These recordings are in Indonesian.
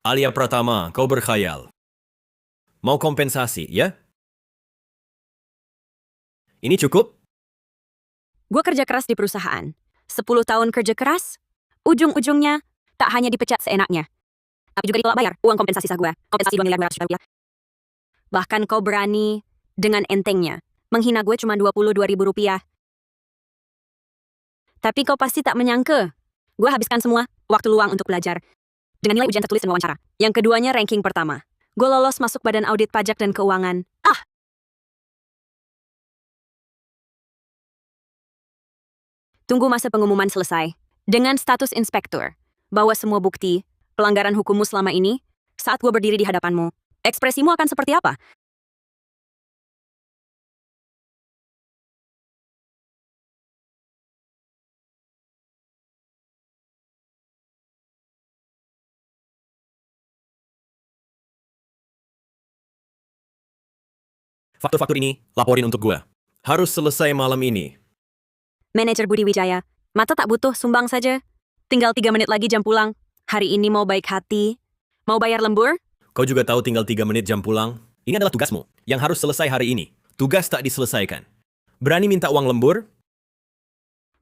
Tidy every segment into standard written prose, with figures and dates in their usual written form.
Alia Pratama, kau berkhayal. Mau kompensasi, ya? Ini cukup? Gue kerja keras di perusahaan. 10 tahun kerja keras, ujung-ujungnya tak hanya dipecat seenaknya, tapi juga ditolak bayar uang kompensasi sah gue. Kompensasi 2 miliar 200 juta rupiah. Bahkan kau berani dengan entengnya menghina gue cuma 22 ribu rupiah. Tapi kau pasti tak menyangka, gue habiskan semua waktu luang untuk belajar. Dengan nilai ujian tertulis dan wawancara. Yang keduanya ranking pertama. Gue lolos masuk Badan Audit Pajak dan Keuangan. Tunggu masa pengumuman selesai. Dengan status inspektur. Bawa semua bukti, pelanggaran hukummu selama ini, saat gue berdiri di hadapanmu. Ekspresimu akan seperti apa? Faktur-faktur ini, laporin untuk gue. Harus selesai malam ini. Manajer Budi Wijaya, mata tak butuh, sumbang saja. Tinggal 3 menit lagi jam pulang. Hari ini mau baik hati. Mau bayar lembur? Kau juga tahu tinggal 3 menit jam pulang. Ini adalah tugasmu, yang harus selesai hari ini. Tugas tak diselesaikan. Berani minta uang lembur?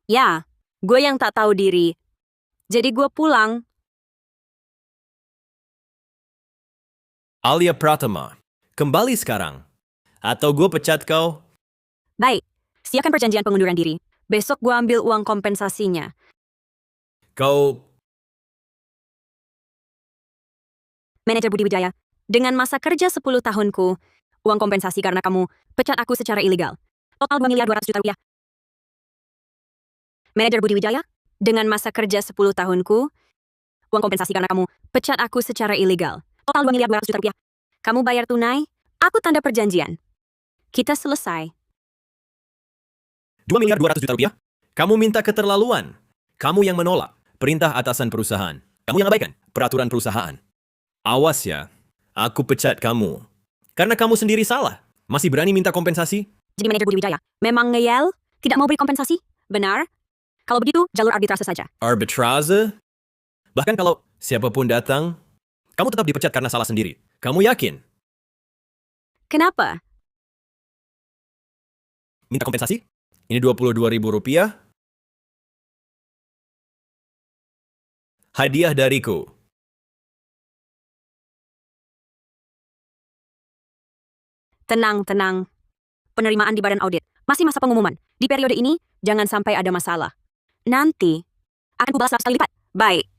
Ya, gue yang tak tahu diri. Jadi gue pulang. Alia Pratama, kembali sekarang. Atau gue pecat kau? Baik, siapkan perjanjian pengunduran diri. Besok gue ambil uang kompensasinya. Kau... Manajer Budi Wijaya, dengan masa kerja 10 tahunku, uang kompensasi karena kamu pecat aku secara ilegal. Total 2 miliar 200 juta rupiah. Manajer Budi Wijaya, dengan masa kerja 10 tahunku, uang kompensasi karena kamu pecat aku secara ilegal. Total 2 miliar 200 juta rupiah. Kamu bayar tunai, aku tanda perjanjian. Kita selesai. 2 miliar 200 juta rupiah? Kamu minta keterlaluan. Kamu yang menolak perintah atasan perusahaan. Kamu yang abaikan peraturan perusahaan. Awas ya, aku pecat kamu. Karena kamu sendiri salah. Masih berani minta kompensasi? Jadi manajer Budi Wijaya, memang ngeyel? Tidak mau beri kompensasi? Benar? Kalau begitu, jalur arbitrase saja. Arbitrase? Bahkan kalau siapapun datang, kamu tetap dipecat karena salah sendiri. Kamu yakin? Kenapa? Minta kompensasi? Ini 22 ribu rupiah. Hadiah dariku. Tenang, tenang. Penerimaan di badan audit. Masih masa pengumuman. Di periode ini, jangan sampai ada masalah. Nanti, akan kubalas 100 kali lipat. Baik.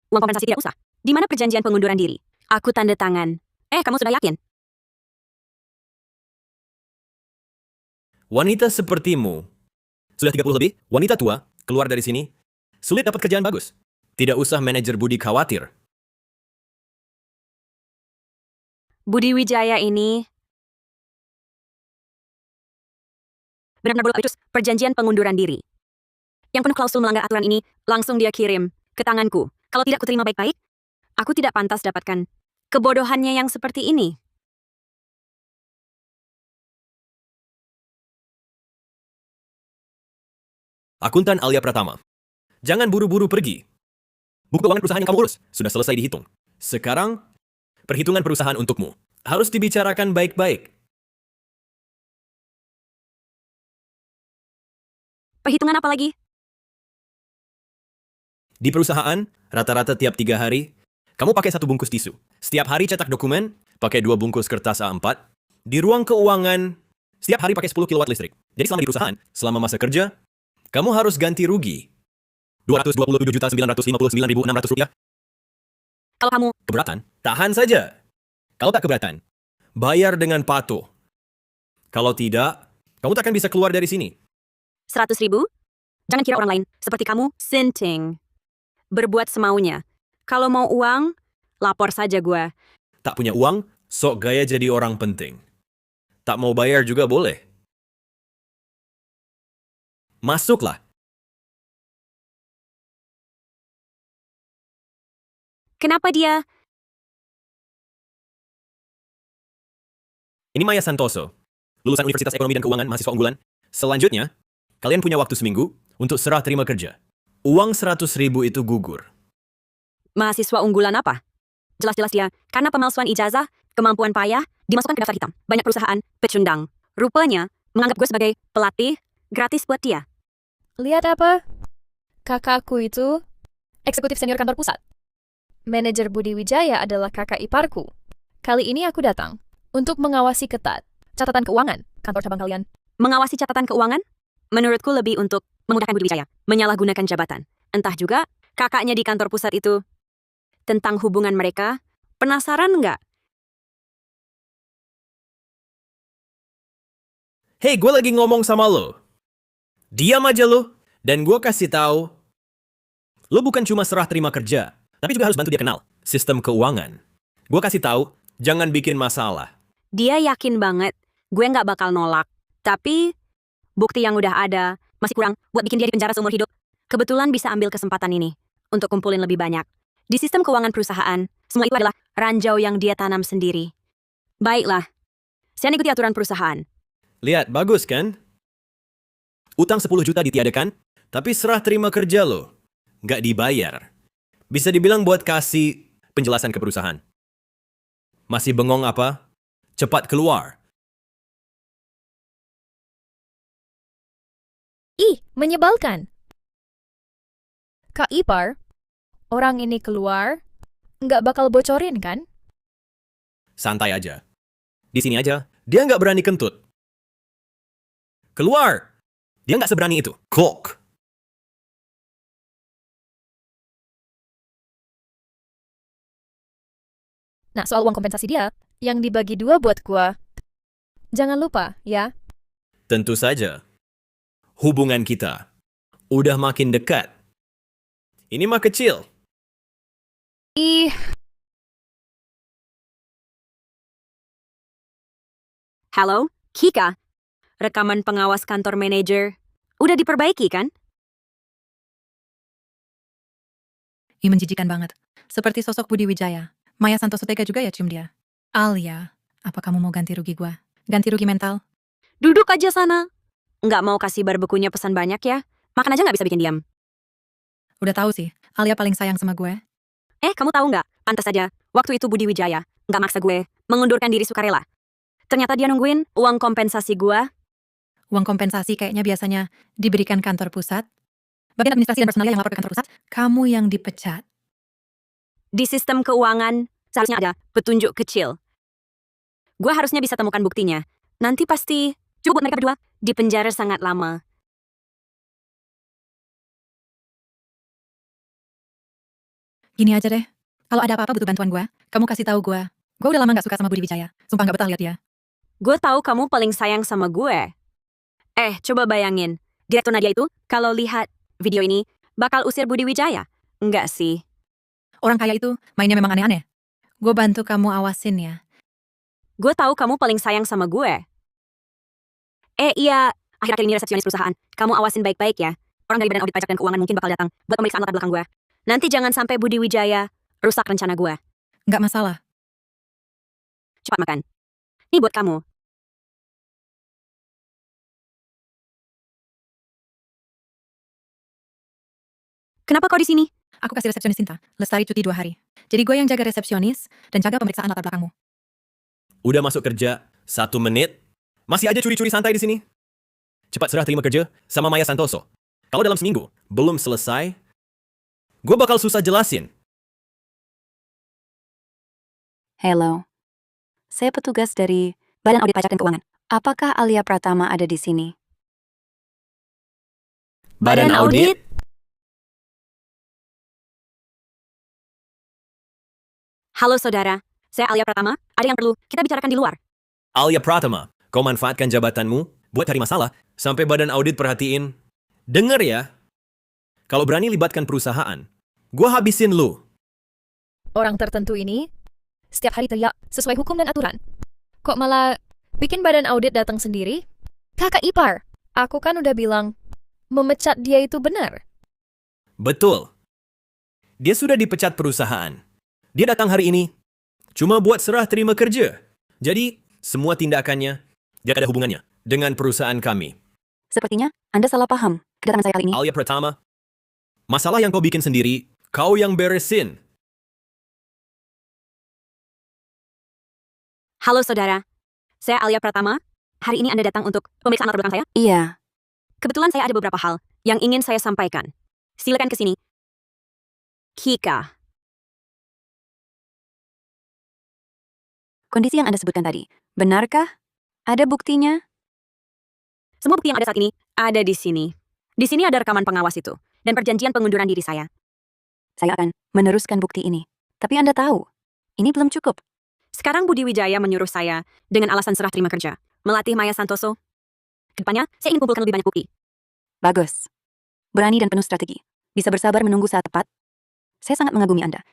Uang kompensasi tidak usah. Di mana perjanjian pengunduran diri? Aku tanda tangan. Kamu sudah yakin? Wanita sepertimu, sudah 30 lebih, wanita tua, keluar dari sini, sulit dapat kerjaan bagus. Tidak usah manajer Budi khawatir. Budi Wijaya ini benar-benar bolos perjanjian pengunduran diri. Yang penuh klausul melanggar aturan ini, langsung dia kirim ke tanganku. Kalau tidak kuterima baik-baik, aku tidak pantas dapatkan kebodohannya yang seperti ini. Akuntan Alia Pratama, jangan buru-buru pergi. Buku keuangan perusahaan yang kamu urus sudah selesai dihitung. Sekarang, perhitungan perusahaan untukmu. Harus dibicarakan baik-baik. Perhitungan apa lagi? Di perusahaan, rata-rata tiap 3 hari, kamu pakai 1 bungkus tisu. Setiap hari cetak dokumen, pakai 2 bungkus kertas A4. Di ruang keuangan, setiap hari pakai 10 kilowatt listrik. Jadi selama di perusahaan, selama masa kerja, kamu harus ganti rugi. 227.959.600 rupiah. Kalau kamu Keberatan? Tahan saja. Kalau tak keberatan, bayar dengan patuh. Kalau tidak, kamu tak akan bisa keluar dari sini. 100 ribu? Jangan kira orang lain seperti kamu, sinting. Berbuat semaunya. Kalau mau uang, lapor saja gue. Tak punya uang, sok gaya jadi orang penting. Tak mau bayar juga boleh. Masuklah. Kenapa dia? Ini Maya Santoso, lulusan Universitas Ekonomi dan Keuangan, mahasiswa unggulan. Selanjutnya, kalian punya waktu seminggu untuk serah terima kerja. Uang 100 ribu itu gugur. Mahasiswa unggulan apa? Jelas-jelas dia, karena pemalsuan ijazah, kemampuan payah, dimasukkan ke daftar hitam. Banyak perusahaan pecundang. Rupanya, menganggap gue sebagai pelatih gratis buat dia. Lihat apa? Kakakku itu eksekutif senior kantor pusat. Manajer Budi Wijaya adalah kakak iparku. Kali ini aku datang untuk mengawasi ketat catatan keuangan kantor cabang kalian. Mengawasi catatan keuangan? Menurutku lebih untuk memudahkan Budi Wijaya, menyalahgunakan jabatan. Entah juga, kakaknya di kantor pusat itu. Tentang hubungan mereka, penasaran nggak? Hei, gue lagi ngomong sama lo. Diam aja lo. Dan gue kasih tahu, lo bukan cuma serah terima kerja, tapi juga harus bantu dia kenal sistem keuangan. Gue kasih tahu, jangan bikin masalah. Dia yakin banget, gue nggak bakal nolak. Tapi, bukti yang udah ada, masih kurang buat bikin dia di penjara seumur hidup. Kebetulan bisa ambil kesempatan ini untuk kumpulin lebih banyak. Di sistem keuangan perusahaan, semua itu adalah ranjau yang dia tanam sendiri. Baiklah, saya ikuti aturan perusahaan. Lihat, bagus kan? Utang 10 juta ditiadakan, tapi serah terima kerja lo. Nggak dibayar. Bisa dibilang buat kasih penjelasan ke perusahaan. Masih bengong apa? Cepat keluar. Ih, menyebalkan. Kak Ipar, orang ini keluar, nggak bakal bocorin kan? Santai aja. Di sini aja, dia nggak berani kentut. Keluar! Dia nggak seberani itu. Klok! Nah, soal uang kompensasi dia, yang dibagi 2 buat gua. Jangan lupa, ya. Tentu saja. Hubungan kita udah makin dekat. Ini mah kecil. Ih, Halo, Kika. Rekaman pengawas kantor manajer. Udah diperbaiki kan? Ih, menjijikan banget. Seperti sosok Budi Wijaya. Maya Santoso tega juga ya cium dia. Alia, apa kamu mau ganti rugi gua? Ganti rugi mental? Duduk aja sana. Nggak mau kasih barbequenya pesan banyak ya? Makan aja nggak bisa bikin diam. Udah tahu sih, Alia paling sayang sama gue. Kamu tahu nggak? Pantas saja, waktu itu Budi Wijaya nggak maksa gue mengundurkan diri sukarela. Ternyata dia nungguin uang kompensasi gue. Uang kompensasi kayaknya biasanya diberikan kantor pusat. Bagian administrasi dan personalia yang lapor ke kantor pusat, kamu yang dipecat. Di sistem keuangan, seharusnya ada petunjuk kecil. Gue harusnya bisa temukan buktinya. Nanti pasti cukup buat mereka berdua di penjara sangat lama. Gini aja deh, kalau ada apa-apa butuh bantuan gue, kamu kasih tahu gue. Gue udah lama gak suka sama Budi Wijaya. Sumpah gak betah lihat dia. Gue tahu kamu paling sayang sama gue. Coba bayangin. Direktur Nadia itu, kalau lihat video ini, bakal usir Budi Wijaya. Enggak sih. Orang kaya itu mainnya memang aneh-aneh. Gue bantu kamu awasin ya. Gue tahu kamu paling sayang sama gue. Iya. Akhir-akhir ini resepsionis perusahaan. Kamu awasin baik-baik ya. Orang dari Badan Audit Pajak dan Keuangan mungkin bakal datang buat pemeriksaan latar belakang gue. Nanti jangan sampai Budi Wijaya rusak rencana gue. Nggak masalah. Cepat makan. Ini buat kamu. Kenapa kau di sini? Aku kasih resepsionis Sinta, Lestari cuti 2 hari. Jadi gue yang jaga resepsionis dan jaga pemeriksaan latar belakangmu. Udah masuk kerja 1 menit, masih aja curi-curi santai di sini. Cepat serah terima kerja sama Maya Santoso. Kalau dalam seminggu belum selesai, gue bakal susah jelasin. Hello. Saya petugas dari Badan Audit Pajak dan Keuangan. Apakah Alia Pratama ada di sini? Badan Audit? Halo saudara, saya Alia Pratama. Ada yang perlu kita bicarakan di luar. Alia Pratama, kau manfaatkan jabatanmu buat cari masalah sampai Badan Audit perhatiin. Dengar ya, kalau berani libatkan perusahaan, gue habisin lu. orang tertentu ini setiap hari teriak sesuai hukum dan aturan. Kok malah bikin badan audit datang sendiri? Kakak ipar, aku kan udah bilang memecat dia itu benar. Betul. Dia sudah dipecat perusahaan. Dia datang hari ini cuma buat serah terima kerja. Jadi, semua tindakannya tidak ada hubungannya dengan perusahaan kami. Sepertinya Anda salah paham kedatangan saya kali ini. Alia Pratama, masalah yang kau bikin sendiri, kau yang beresin. Halo saudara, saya Alia Pratama. Hari ini Anda datang untuk pemeriksaan latar belakang saya? Iya, Kebetulan saya ada beberapa hal yang ingin saya sampaikan. Silakan ke sini. Kika, kondisi yang Anda sebutkan tadi, benarkah? Ada buktinya? semua bukti yang ada saat ini ada di sini. Di sini ada rekaman pengawas itu dan perjanjian pengunduran diri saya. Saya akan meneruskan bukti ini. Tapi Anda tahu, ini belum cukup. Sekarang Budi Wijaya menyuruh saya dengan alasan serah terima kerja, melatih Maya Santoso. Kedepannya, saya ingin kumpulkan lebih banyak bukti. Bagus. Berani dan penuh strategi. Bisa bersabar menunggu saat tepat. Saya sangat mengagumi Anda.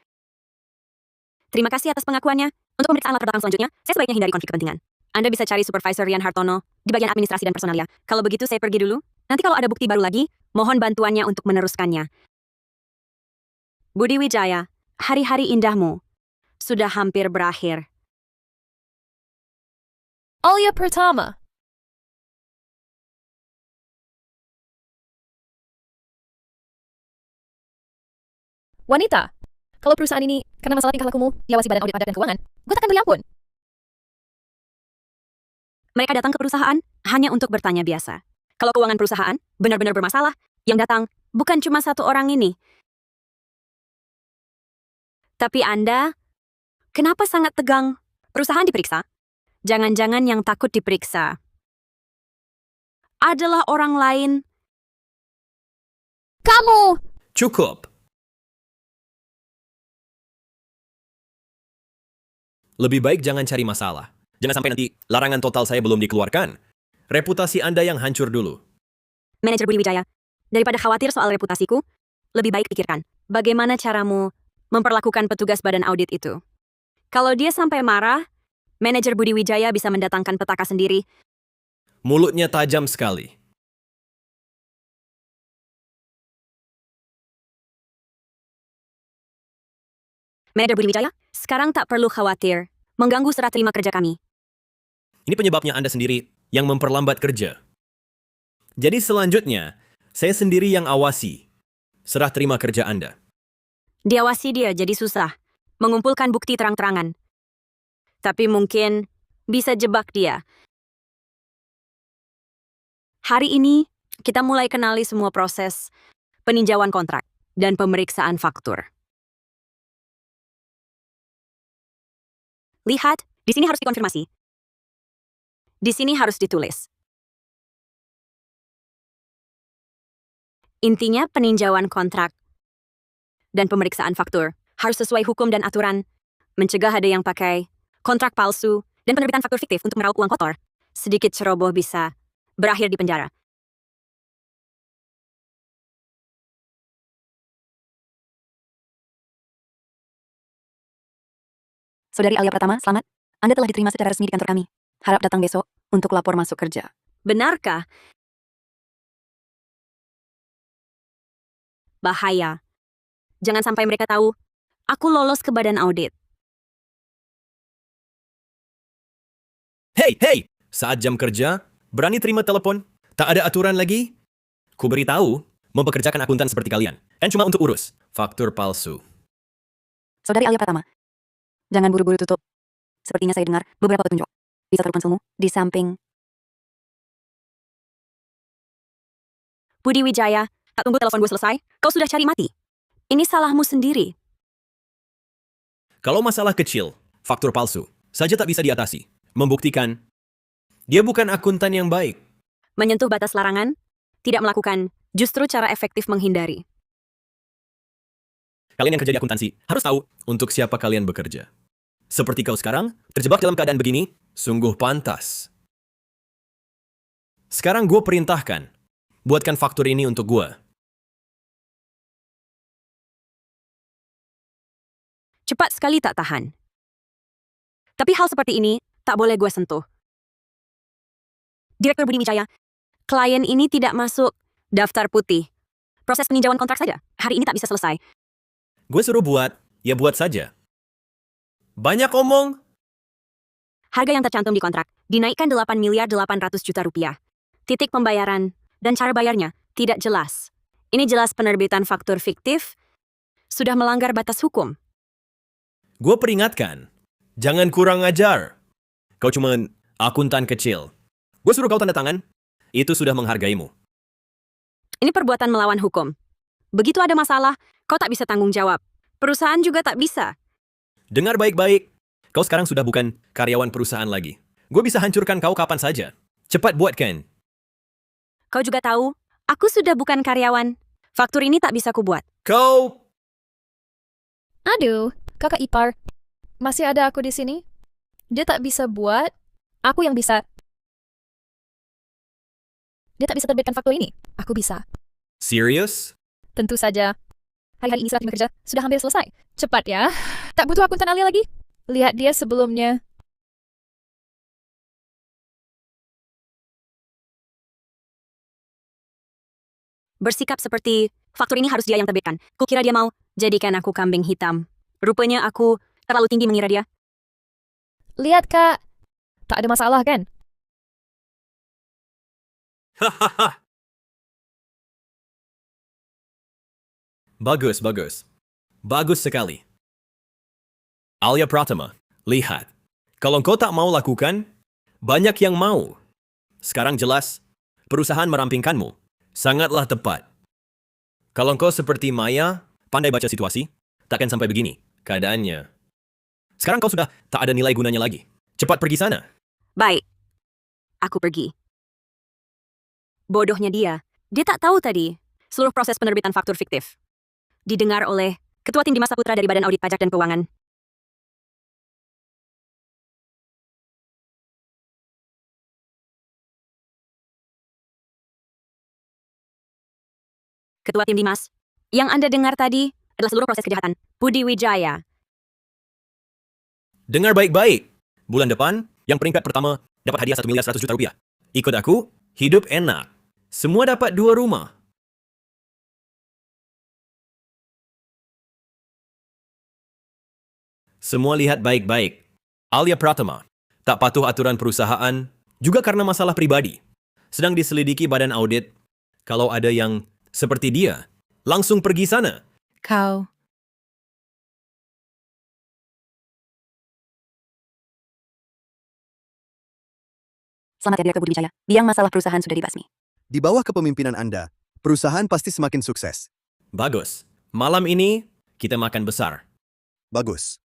Terima kasih atas pengakuannya. Untuk pemeriksaan latar belakang selanjutnya, saya sebaiknya hindari konflik kepentingan. Anda bisa cari Supervisor Rian Hartono di bagian administrasi dan personalia. Kalau begitu, saya pergi dulu. Nanti kalau ada bukti baru lagi, mohon bantuannya untuk meneruskannya. Budi Wijaya, hari-hari indahmu sudah hampir berakhir. Alia Pratama. Wanita, kalau perusahaan ini karena masalah tingkah lakumu diawasi Badan Audit Pajak dan Keuangan, gue takkan beri ampun. Mereka datang ke perusahaan hanya untuk bertanya biasa. Kalau keuangan perusahaan benar-benar bermasalah, yang datang bukan cuma satu orang ini. Tapi Anda, kenapa sangat tegang? Perusahaan diperiksa? Jangan-jangan yang takut diperiksa adalah orang lain. Kamu! Cukup. Lebih baik jangan cari masalah. Jangan sampai nanti larangan total saya belum dikeluarkan. Reputasi Anda yang hancur dulu. Manajer Budi Wijaya, daripada khawatir soal reputasiku, lebih baik pikirkan bagaimana caramu memperlakukan petugas badan audit itu. Kalau dia sampai marah, manajer Budi Wijaya bisa mendatangkan petaka sendiri. Mulutnya tajam sekali. Manajer Budi Wijaya, sekarang tak perlu khawatir mengganggu serah terima kerja kami. Ini penyebabnya Anda sendiri yang memperlambat kerja. Jadi selanjutnya, saya sendiri yang awasi serah terima kerja Anda. Diawasi dia jadi susah, mengumpulkan bukti terang-terangan. Tapi mungkin bisa jebak dia. Hari ini, kita mulai kenali semua proses peninjauan kontrak dan pemeriksaan faktur. Lihat, di sini harus dikonfirmasi. Di sini harus ditulis. Intinya peninjauan kontrak dan pemeriksaan faktur harus sesuai hukum dan aturan, mencegah ada yang pakai kontrak palsu dan penerbitan faktur fiktif untuk meraup uang kotor. Sedikit ceroboh bisa berakhir di penjara. Saudari Alia Pratama, selamat. Anda telah diterima secara resmi di kantor kami. Harap datang besok untuk lapor masuk kerja. Benarkah? Bahaya. Jangan sampai mereka tahu aku lolos ke badan audit. Hei, hei! Saat jam kerja, berani terima telepon? Tak ada aturan lagi? Ku beritahu, mempekerjakan akuntan seperti kalian. Kan cuma untuk urus faktur palsu. Saudari Alia Pratama, jangan buru-buru tutup. Sepertinya saya dengar beberapa petunjuk. Bisa taruh pensilmu di samping. Budi Wijaya, tak tunggu telepon gue selesai, kau sudah cari mati. Ini salahmu sendiri. Kalau masalah kecil, faktur palsu, saja tak bisa diatasi. Membuktikan, dia bukan akuntan yang baik. Menyentuh batas larangan, tidak melakukan, justru cara efektif menghindari. Kalian yang kerja di akuntansi harus tahu untuk siapa kalian bekerja. Seperti kau sekarang, terjebak dalam keadaan begini, sungguh pantas. Sekarang gue perintahkan, buatkan faktur ini untuk gue. Cepat sekali tak tahan. Tapi hal seperti ini tak boleh gue sentuh. Direktur Budi Wijaya, klien ini tidak masuk daftar putih. Proses peninjauan kontrak saja, hari ini tak bisa selesai. Gue suruh buat, ya buat saja. Banyak omong. Harga yang tercantum di kontrak dinaikkan 8.800.000.000 rupiah. Titik pembayaran dan cara bayarnya tidak jelas. Ini jelas penerbitan faktur fiktif sudah melanggar batas hukum. Gue peringatkan, jangan kurang ajar. Kau cuma akuntan kecil. Gue suruh kau tanda tangan. Itu sudah menghargaimu. Ini perbuatan melawan hukum. Begitu ada masalah, kau tak bisa tanggung jawab. Perusahaan juga tak bisa. Dengar baik-baik. Kau sekarang sudah bukan karyawan perusahaan lagi. Gue bisa hancurkan kau kapan saja. Cepat buatkan. Kau juga tahu, aku sudah bukan karyawan. Faktur ini tak bisa kubuat. Kau... Aduh, kakak ipar. Masih ada aku di sini? Dia tak bisa buat, aku yang bisa. Dia tak bisa terbitkan faktur ini. Aku bisa. Serius? Tentu saja. Hari-hari ini surat terima kerja sudah hampir selesai. Cepat ya. Tak butuh akuntan Alia lagi. Lihat dia sebelumnya. Bersikap seperti, faktur ini harus dia yang terbitkan. Kukira dia mau jadikan aku kambing hitam. Rupanya aku terlalu tinggi mengira dia. Lihat kak. Tak ada masalah kan? Hahaha. Bagus, bagus. Bagus sekali. Alia Pratama, lihat. Kalau kau tak mau lakukan, banyak yang mau. Sekarang jelas, perusahaan merampingkanmu. Sangatlah tepat. Kalau kau seperti Maya, pandai baca situasi, takkan sampai begini keadaannya. Sekarang kau sudah tak ada nilai gunanya lagi. Cepat pergi sana. Baik. Aku pergi. Bodohnya dia. Dia tak tahu tadi seluruh proses penerbitan faktur fiktif. Didengar oleh Ketua Tim Dimas Saputra dari Badan Audit Pajak dan Keuangan. Ketua Tim Dimas, yang Anda dengar tadi adalah seluruh proses kejahatan Budi Wijaya. Dengar baik-baik. Bulan depan, yang peringkat pertama dapat hadiah 1.100.000.000 rupiah. Ikut aku, hidup enak. Semua dapat 2 rumah. Semua lihat baik-baik. Alia Pratama tak patuh aturan perusahaan juga karena masalah pribadi. Sedang diselidiki badan audit. Kalau ada yang seperti dia, langsung pergi sana. Kau, Selamat ya Direktur Budi Wijaya. Biang masalah perusahaan sudah dibasmi. Di bawah kepemimpinan Anda, perusahaan pasti semakin sukses. Bagus. Malam ini, kita makan besar. Bagus.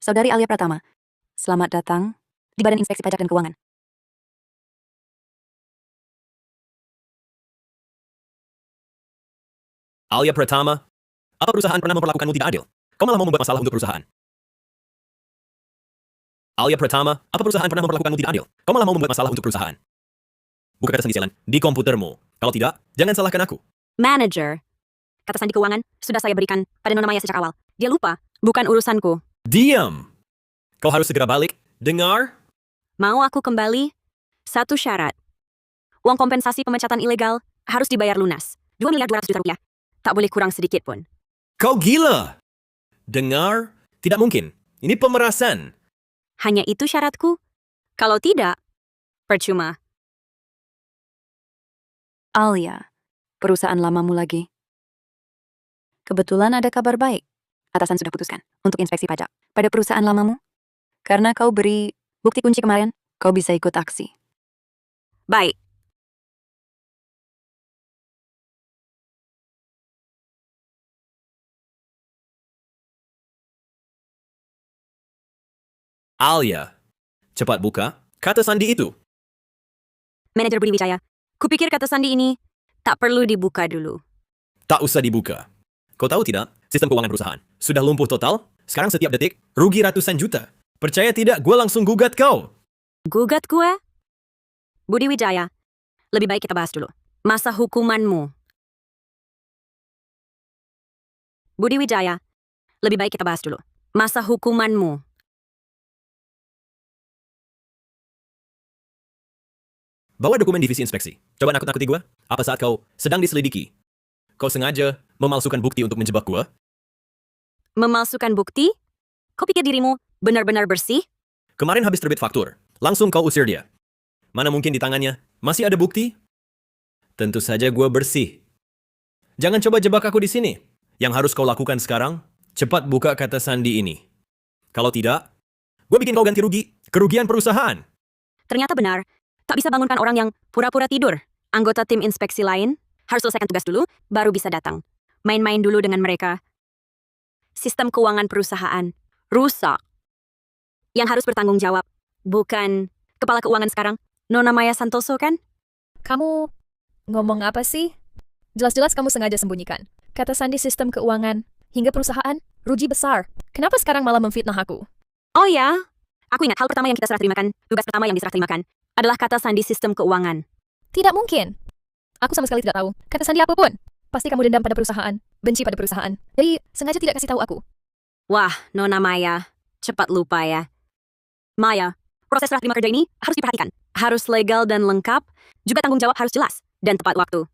Saudari Alia Pratama, selamat datang di Badan Inspeksi Pajak dan Keuangan. Alia Pratama, apa perusahaan pernah memperlakukanmu tidak adil? Kau malah mau membuat masalah untuk perusahaan. Alia Pratama, apa perusahaan pernah memperlakukanmu tidak adil? Kau malah mau membuat masalah untuk perusahaan. Buka kata sandi sialan di komputermu. Kalau tidak, jangan salahkan aku. Manager. Kata sandi keuangan sudah saya berikan pada Nona Maya sejak awal. Dia lupa, bukan urusanku. Diam! Kau harus segera balik. Dengar? Mau aku kembali? Satu syarat. Uang kompensasi pemecatan ilegal harus dibayar lunas. 2.200.000.000 rupiah. Tak boleh kurang sedikit pun. Kau gila! Dengar? Tidak mungkin. Ini pemerasan. Hanya itu syaratku? Kalau tidak, percuma. Alia, perusahaan lamamu lagi. Kebetulan ada kabar baik. Atasan sudah putuskan untuk inspeksi pajak pada perusahaan lamamu. Karena kau beri bukti kunci kemarin, kau bisa ikut aksi. Baik. Alia, cepat buka kata sandi itu. Manajer Budi Wijaya, kupikir kata sandi ini tak perlu dibuka dulu. Tak usah dibuka. Kau tahu tidak, sistem keuangan perusahaan sudah lumpuh total. Sekarang setiap detik rugi ratusan juta. Percaya tidak, gue langsung gugat kau. Gugat gue? Budi Wijaya, lebih baik kita bahas dulu. Masa hukumanmu. Budi Wijaya, lebih baik kita bahas dulu. Masa hukumanmu. Bawa dokumen divisi inspeksi. Coba nakut-nakuti gue. Apa saat kau sedang diselidiki? Kau sengaja memalsukan bukti untuk menjebak gue? Memalsukan bukti? Kau pikir dirimu benar-benar bersih? Kemarin habis terbit faktur. Langsung kau usir dia. Mana mungkin di tangannya? Masih ada bukti? Tentu saja gue bersih. Jangan coba jebak aku di sini. Yang harus kau lakukan sekarang, cepat buka kata sandi ini. Kalau tidak, gue bikin kau ganti rugi. Kerugian perusahaan. Ternyata benar. Tak bisa bangunkan orang yang pura-pura tidur. Anggota tim inspeksi lain harus selesaikan tugas dulu, baru bisa datang. Main-main dulu dengan mereka. Sistem keuangan perusahaan rusak. Yang harus bertanggung jawab, bukan kepala keuangan sekarang, Nona Maya Santoso kan? Kamu ngomong apa sih? Jelas-jelas kamu sengaja sembunyikan. Kata sandi sistem keuangan, hingga perusahaan, rugi besar. Kenapa sekarang malah memfitnah aku? Oh ya, aku ingat hal pertama yang kita serah terimakan, tugas pertama yang diserah terimakan, adalah kata sandi sistem keuangan. Tidak mungkin. Aku sama sekali tidak tahu. Kata sandi apapun. Pasti kamu dendam pada perusahaan, benci pada perusahaan. Jadi, sengaja tidak kasih tahu aku. Wah, Nona Maya, cepat lupa ya. Maya, proses serah terima kerja ini harus diperhatikan. Harus legal dan lengkap, juga tanggung jawab harus jelas dan tepat waktu.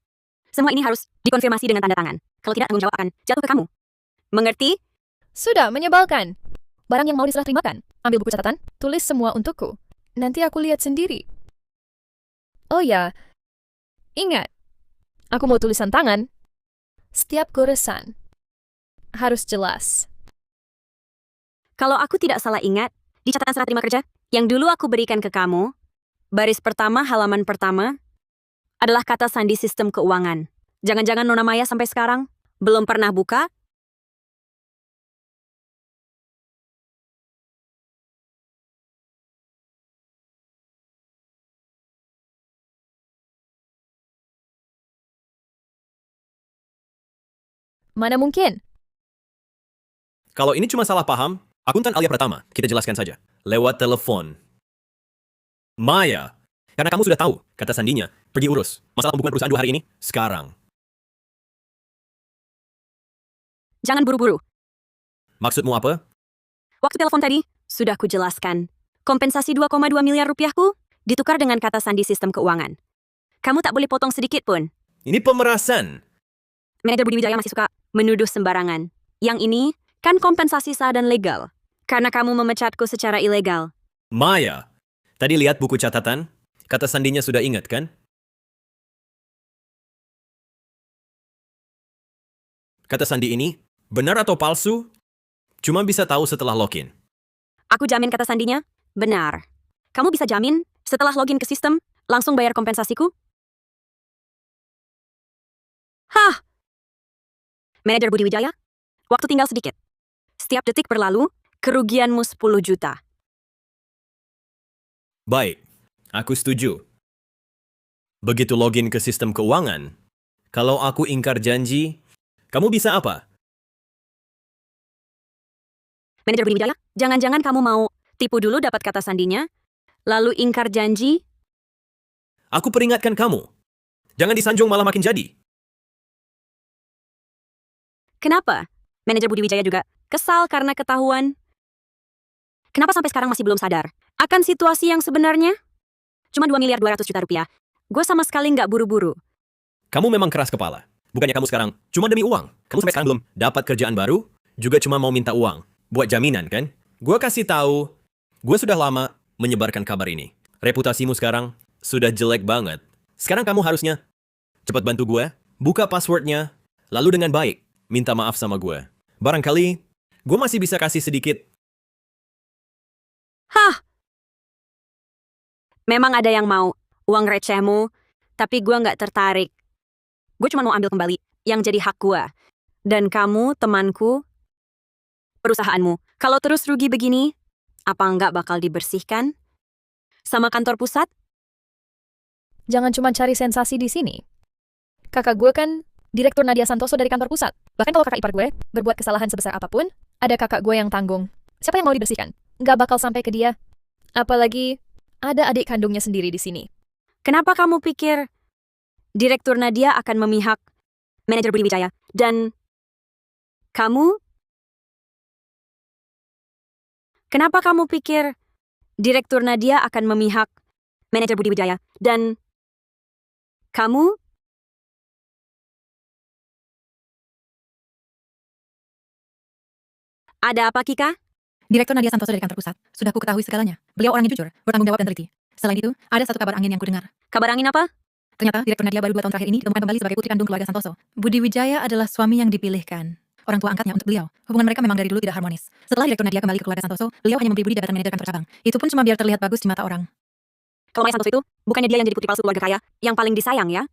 Semua ini harus dikonfirmasi dengan tanda tangan. Kalau tidak, tanggung jawab akan jatuh ke kamu. Mengerti? Sudah, menyebalkan. Barang yang mau diserah terimakan. Ambil buku catatan, tulis semua untukku. Nanti aku lihat sendiri. Oh ya, ingat. Aku mau tulisan tangan. Setiap goresan. Harus jelas. Kalau aku tidak salah ingat, di catatan serah terima kerja yang dulu aku berikan ke kamu, baris pertama halaman pertama adalah kata sandi sistem keuangan. Jangan-jangan Nona Maya sampai sekarang belum pernah buka? Mana mungkin? Kalau ini cuma salah paham, akuntan Alia Pratama, kita jelaskan saja. Lewat telepon. Maya, karena kamu sudah tahu kata sandinya, pergi urus masalah pembukuan perusahaan 2 hari ini, sekarang. Jangan buru-buru. Maksudmu apa? Waktu telepon tadi, sudah kujelaskan. Kompensasi 2,2 miliar rupiahku ditukar dengan kata sandi sistem keuangan. Kamu tak boleh potong sedikit pun. Ini pemerasan. Manajer Budi Wijaya masih suka menuduh sembarangan. Yang ini kan kompensasi sah dan legal. Karena kamu memecatku secara ilegal. Maya, tadi lihat buku catatan? Kata sandinya sudah ingat kan? Kata sandi ini, benar atau palsu? Cuma bisa tahu setelah login. Aku jamin kata sandinya benar. Kamu bisa jamin setelah login ke sistem, langsung bayar kompensasiku? Hah! Manajer Budi Wijaya, waktu tinggal sedikit. Setiap detik berlalu, kerugianmu 10 juta. Baik, aku setuju. Begitu login ke sistem keuangan, kalau aku ingkar janji, kamu bisa apa? Manajer Budi Wijaya, jangan-jangan kamu mau tipu dulu dapat kata sandinya, lalu ingkar janji? Aku peringatkan kamu. Jangan disanjung malah makin jadi. Kenapa? Manajer Budi Wijaya juga kesal karena ketahuan. Kenapa sampai sekarang masih belum sadar akan situasi yang sebenarnya? Cuma 2 miliar 200 juta rupiah. Gue sama sekali nggak buru-buru. Kamu memang keras kepala. Bukannya kamu sekarang cuma demi uang. Kamu sampai sekarang belum dapat kerjaan baru, juga cuma mau minta uang. Buat jaminan kan? Gue kasih tahu, gue sudah lama menyebarkan kabar ini. Reputasimu sekarang sudah jelek banget. Sekarang kamu harusnya cepat bantu gue, buka passwordnya, lalu dengan baik minta maaf sama gue. Barangkali gue masih bisa kasih sedikit. Hah! Memang ada yang mau uang recehmu, tapi gue nggak tertarik. Gue cuma mau ambil kembali yang jadi hak gue. Dan kamu, temanku, perusahaanmu, kalau terus rugi begini, apa nggak bakal dibersihkan? Sama kantor pusat? Jangan cuma cari sensasi di sini. Kakak gue kan Direktur Nadia Santoso dari kantor pusat. Bahkan kalau kakak ipar gue berbuat kesalahan sebesar apapun, ada kakak gue yang tanggung. Siapa yang mau dibersihkan? Nggak bakal sampai ke dia. Apalagi ada adik kandungnya sendiri di sini. Kenapa kamu pikir Direktur Nadia akan memihak manajer Budi Wijaya? Dan kamu? Kenapa kamu pikir Direktur Nadia akan memihak manajer Budi Wijaya? Dan kamu? Ada apa, Kika? Direktur Nadia Santoso dari kantor pusat. Sudah ku ketahui segalanya. Beliau orang yang jujur, bertanggung jawab dan teliti. Selain itu, ada satu kabar angin yang kudengar. Kabar angin apa? Ternyata Direktur Nadia baru 2 tahun terakhir ini ditemukan kembali sebagai putri kandung keluarga Santoso. Budi Wijaya adalah suami yang dipilihkan. Orang tua angkatnya untuk beliau. Hubungan mereka memang dari dulu tidak harmonis. Setelah Direktur Nadia kembali ke keluarga Santoso, beliau hanya memberi Budi jabatan manajer kantor cabang. Itu pun cuma biar terlihat bagus di mata orang. Kalau Maya Santoso itu, bukannya dia yang jadi putri palsu keluarga kaya, yang paling disayang ya?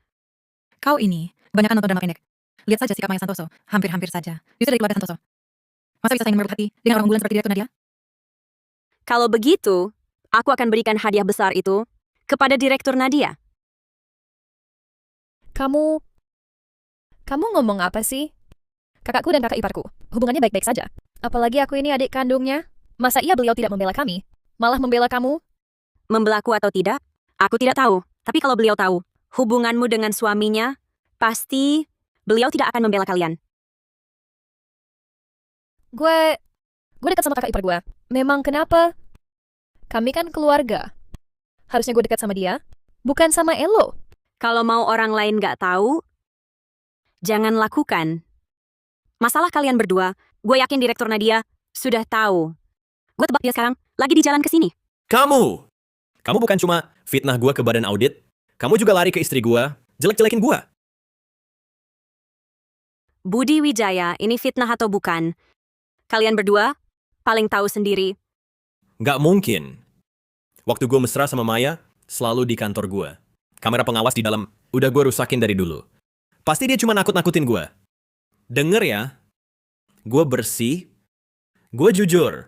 Kau ini, kebanyakan nonton drama pendek. Lihat saja sikap Maya Santoso, hampir-hampir saja. Justru dari keluarga Santoso. Masa bisa saling merebut hati dengan orang unggulan seperti Direktur Nadia? Kalau begitu, aku akan berikan hadiah besar itu kepada Direktur Nadia. Kamu ngomong apa sih? Kakakku dan kakak iparku, hubungannya baik-baik saja. Apalagi aku ini adik kandungnya. Masa iya beliau tidak membela kami? Malah membela kamu? Membelaku atau tidak, aku tidak tahu. Tapi kalau beliau tahu hubunganmu dengan suaminya, pasti beliau tidak akan membela kalian. Gue dekat sama kakak ipar gue. Memang kenapa? Kami kan keluarga. Harusnya gue dekat sama dia, bukan sama Elo. Kalau mau orang lain nggak tahu, jangan lakukan. Masalah kalian berdua, gue yakin Direktur Nadia sudah tahu. Gue tebak dia sekarang lagi di jalan ke sini. Kamu bukan cuma fitnah gua ke badan audit, kamu juga lari ke istri gua, jelek-jelekin gua. Budi Wijaya, ini fitnah atau bukan? Kalian berdua paling tahu sendiri. Nggak mungkin. Waktu gua mesra sama Maya, selalu di kantor gua. Kamera pengawas di dalam, udah gua rusakin dari dulu. Pasti dia cuma nakut-nakutin gua. Denger ya, gua bersih, gua jujur.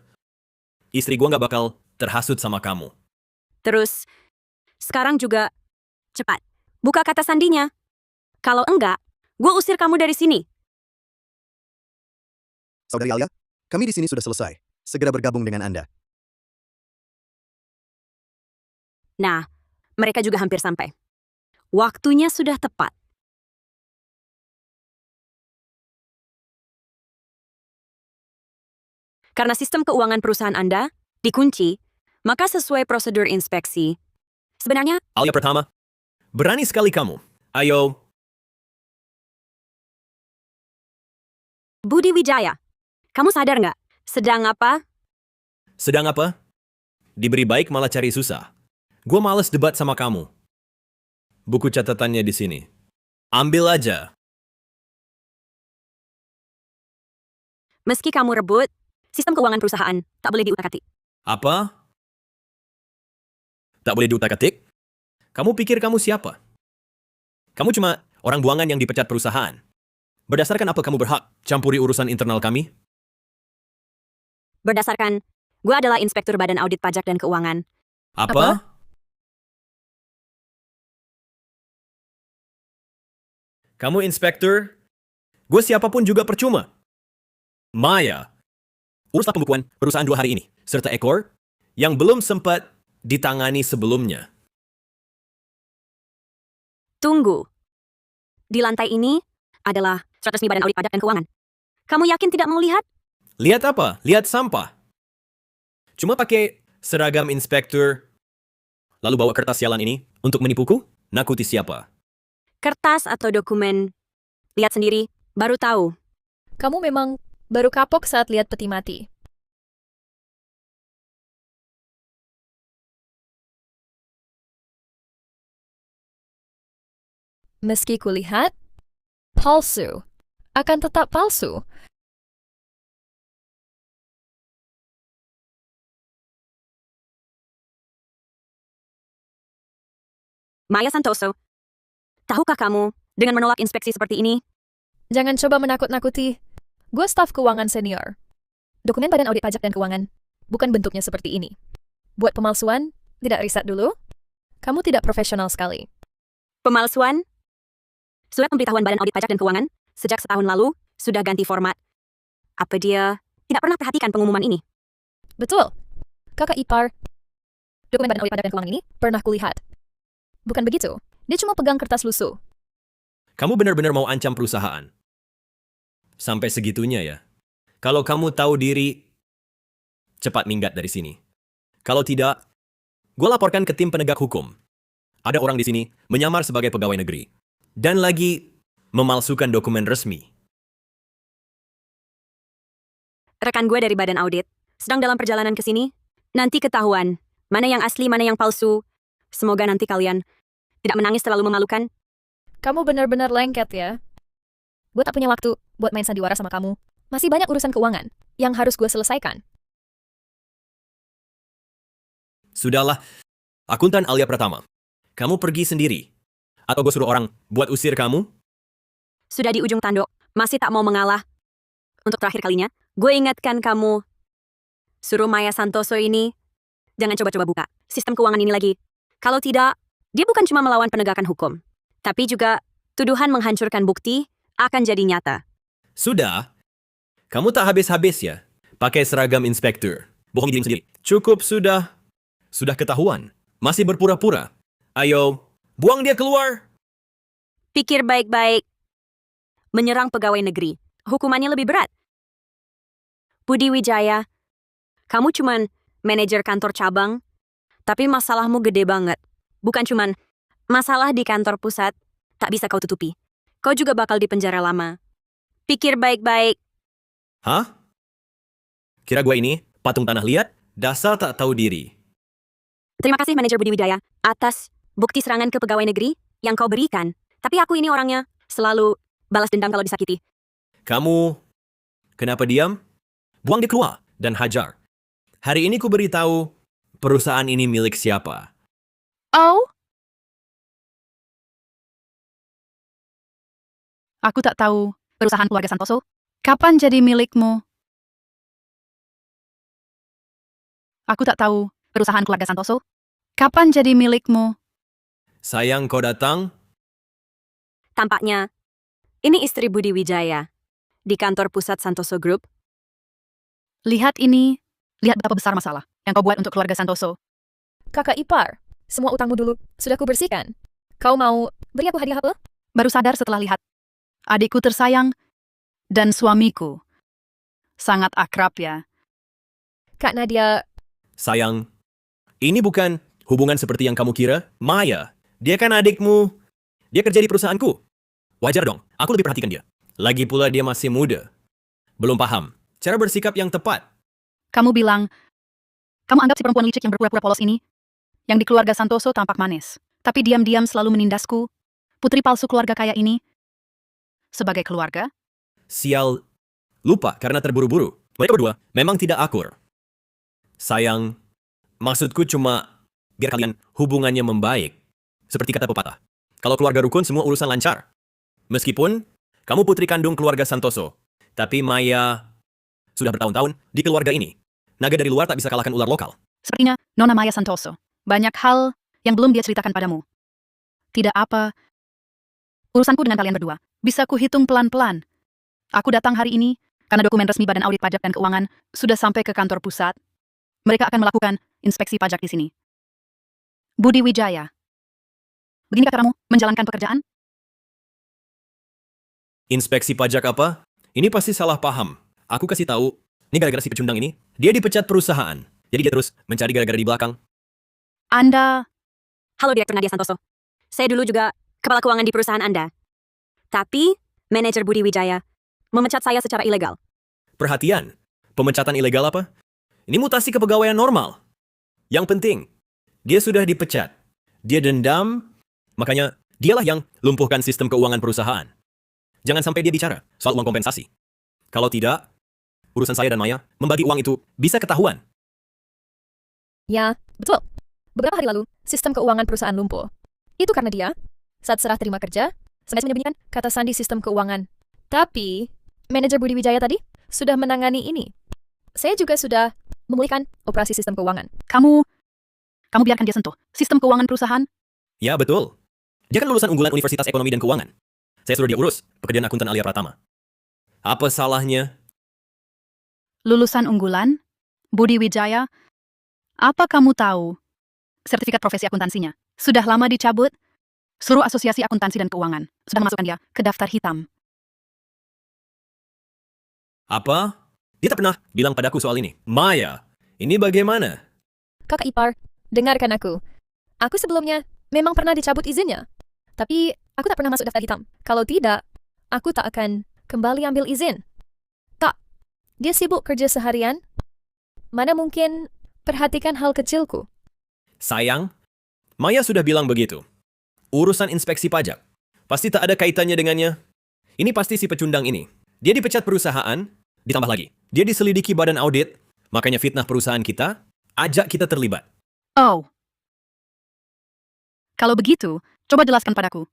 Istri gua nggak bakal terhasut sama kamu. Terus, sekarang juga, cepat, buka kata sandinya. Kalau enggak, gue usir kamu dari sini. Saudari Alia, kami di sini sudah selesai. Segera bergabung dengan Anda. Nah, mereka juga hampir sampai. Waktunya sudah tepat. Karena sistem keuangan perusahaan Anda dikunci, maka sesuai prosedur inspeksi, sebenarnya Alia pertama, berani sekali kamu. Ayo, Budi Wijaya, kamu sadar nggak? Sedang apa? sedang apa? Diberi baik malah cari susah. Gua males debat sama kamu. Buku catatannya di sini. Ambil aja. Meski kamu rebut, sistem keuangan perusahaan tak boleh diutak-atik. Apa? Tak boleh diutak-atik? Kamu pikir kamu siapa? Kamu cuma orang buangan yang dipecat perusahaan. Berdasarkan apa kamu berhak campuri urusan internal kami? Berdasarkan, gue adalah inspektur Badan Audit Pajak dan Keuangan. Apa? Kamu inspektur? Gue siapapun juga percuma. Maya, uruslah pembukuan perusahaan 2 hari ini, serta ekor yang belum sempat ditangani sebelumnya. Tunggu. Di lantai ini adalah surat resmi Badan Audit Pajak dan Keuangan. Kamu yakin tidak mau lihat? Lihat apa? Lihat sampah. Cuma pakai seragam inspektur, lalu bawa kertas sialan ini untuk menipuku? Nakuti siapa? Kertas atau dokumen? Lihat sendiri, baru tahu. Kamu memang baru kapok saat lihat peti mati. Meski kulihat, palsu. Akan tetap palsu. Maya Santoso, tahukah kamu dengan menolak inspeksi seperti ini? Jangan coba menakut-nakuti. Gue staf keuangan senior. Dokumen Badan Audit Pajak dan Keuangan bukan bentuknya seperti ini. Buat pemalsuan, tidak riset dulu. Kamu tidak profesional sekali. Pemalsuan? Surat pemberitahuan Badan Audit Pajak dan Keuangan sejak setahun lalu sudah ganti format. Apa dia tidak pernah perhatikan pengumuman ini? Betul. Kakak ipar. Dokumen Badan Audit Pajak dan Keuangan ini pernah kulihat. Bukan begitu. Dia cuma pegang kertas lusuh. Kamu benar-benar mau ancam perusahaan? Sampai segitunya ya? Kalau kamu tahu diri, cepat minggat dari sini. Kalau tidak, gue laporkan ke tim penegak hukum. Ada orang di sini menyamar sebagai pegawai negeri. Dan lagi memalsukan dokumen resmi. Rekan gue dari Badan Audit sedang dalam perjalanan ke sini. Nanti ketahuan, mana yang asli, mana yang palsu. Semoga nanti kalian tidak menangis terlalu memalukan. Kamu benar-benar lengket ya. Gue tak punya waktu buat main sandiwara sama kamu. Masih banyak urusan keuangan yang harus gue selesaikan. Sudahlah, akuntan Alia Pratama. Kamu pergi sendiri. Atau gue suruh orang buat usir kamu? Sudah di ujung tanduk, masih tak mau mengalah. Untuk terakhir kalinya, gue ingatkan kamu. Suruh Maya Santoso ini, jangan coba-coba buka sistem keuangan ini lagi. Kalau tidak, dia bukan cuma melawan penegakan hukum, tapi juga tuduhan menghancurkan bukti akan jadi nyata. Sudah. Kamu tak habis-habis ya? Pakai seragam inspektur. Bohong diri sendiri. Cukup sudah. Sudah ketahuan. Masih berpura-pura. Ayo, buang dia keluar. Pikir baik-baik. Menyerang pegawai negeri, hukumannya lebih berat. Budi Wijaya, kamu cuman manajer kantor cabang, tapi masalahmu gede banget. Bukan cuman masalah di kantor pusat, tak bisa kau tutupi. Kau juga bakal di penjara lama. Pikir baik-baik. Hah? Kira gue ini patung tanah liat? Dasar tak tahu diri. Terima kasih manajer Budi Wijaya atas bukti serangan ke pegawai negeri yang kau berikan. Tapi aku ini orangnya selalu balas dendam kalau disakiti. Kamu kenapa diam? Buang dia keluar dan hajar. Hari ini ku beritahu perusahaan ini milik siapa. Oh? Aku tak tahu perusahaan keluarga Santoso. Kapan jadi milikmu? Aku tak tahu perusahaan keluarga Santoso. Kapan jadi milikmu? Sayang kau datang. Tampaknya, ini istri Budi Wijaya di kantor pusat Santoso Group. Lihat ini. Lihat betapa besar masalah yang kau buat untuk keluarga Santoso. Kakak ipar, semua utangmu dulu sudah kubersihkan. Kau mau beri aku hadiah apa? Baru sadar setelah lihat. Adikku tersayang dan suamiku. Sangat akrab ya. Kak Nadia, Sayang, ini bukan hubungan seperti yang kamu kira. Maya, dia kan adikmu. Dia kerja di perusahaanku. Wajar dong, aku lebih perhatikan dia. Lagi pula dia masih muda. Belum paham cara bersikap yang tepat. Kamu bilang, kamu anggap si perempuan licik yang berpura-pura polos ini, yang di keluarga Santoso tampak manis, tapi diam-diam selalu menindasku, putri palsu keluarga kaya ini, sebagai keluarga? Sial, lupa karena terburu-buru. Mereka berdua memang tidak akur. Sayang, maksudku cuma biar kalian hubungannya membaik. Seperti kata pepatah. Kalau keluarga rukun semua urusan lancar. Meskipun kamu putri kandung keluarga Santoso, tapi Maya sudah bertahun-tahun di keluarga ini. Naga dari luar tak bisa kalahkan ular lokal. Sepertinya Nona Maya Santoso. Banyak hal yang belum dia ceritakan padamu. Tidak apa. Urusanku dengan kalian berdua bisa kuhitung pelan-pelan. Aku datang hari ini karena dokumen resmi Badan Audit Pajak dan Keuangan sudah sampai ke kantor pusat. Mereka akan melakukan inspeksi pajak di sini. Budi Wijaya. Beginikah caramu menjalankan pekerjaan? Inspeksi pajak apa? Ini pasti salah paham. Aku kasih tahu, ini gara-gara si pecundang ini, dia dipecat perusahaan. Jadi dia terus mencari gara-gara di belakang. Anda, Halo Direktur Nadia Santoso. Saya dulu juga kepala keuangan di perusahaan Anda. Tapi, manajer Budi Wijaya memecat saya secara ilegal. Perhatian, pemecatan ilegal apa? Ini mutasi kepegawaian normal. Yang penting, dia sudah dipecat. Dia dendam, makanya dialah yang lumpuhkan sistem keuangan perusahaan. Jangan sampai dia bicara soal uang kompensasi. Kalau tidak, urusan saya dan Maya membagi uang itu bisa ketahuan. ya, betul. Beberapa hari lalu, sistem keuangan perusahaan lumpuh. Itu karena dia, saat serah terima kerja, sengaja menyembunyikan kata sandi sistem keuangan. Tapi, manajer Budi Wijaya tadi sudah menangani ini. Saya juga sudah memulihkan operasi sistem keuangan. kamu biarkan dia sentuh sistem keuangan perusahaan? Ya, betul. Dia kan lulusan unggulan Universitas Ekonomi dan Keuangan. Saya suruh dia urus pekerjaan akuntan Alia Pratama. Apa salahnya? Lulusan unggulan? Budi Wijaya? Apa kamu tahu? Sertifikat profesi akuntansinya sudah lama dicabut. Seluruh asosiasi akuntansi dan keuangan sudah memasukkan dia ke daftar hitam. Apa? Dia tak pernah bilang padaku soal ini. Maya, ini bagaimana? Kakak ipar, dengarkan aku. Aku sebelumnya memang pernah dicabut izinnya. Tapi aku tak pernah masuk daftar hitam. Kalau tidak, aku tak akan kembali ambil izin. Tak, dia sibuk kerja seharian. Mana mungkin perhatikan hal kecilku. Sayang, Maya sudah bilang begitu. Urusan inspeksi pajak. Pasti tak ada kaitannya dengannya. Ini pasti si pecundang ini. Dia dipecat perusahaan, ditambah lagi. Dia diselidiki badan audit, makanya fitnah perusahaan kita, ajak kita terlibat. Oh. Kalau begitu, coba jelaskan padaku.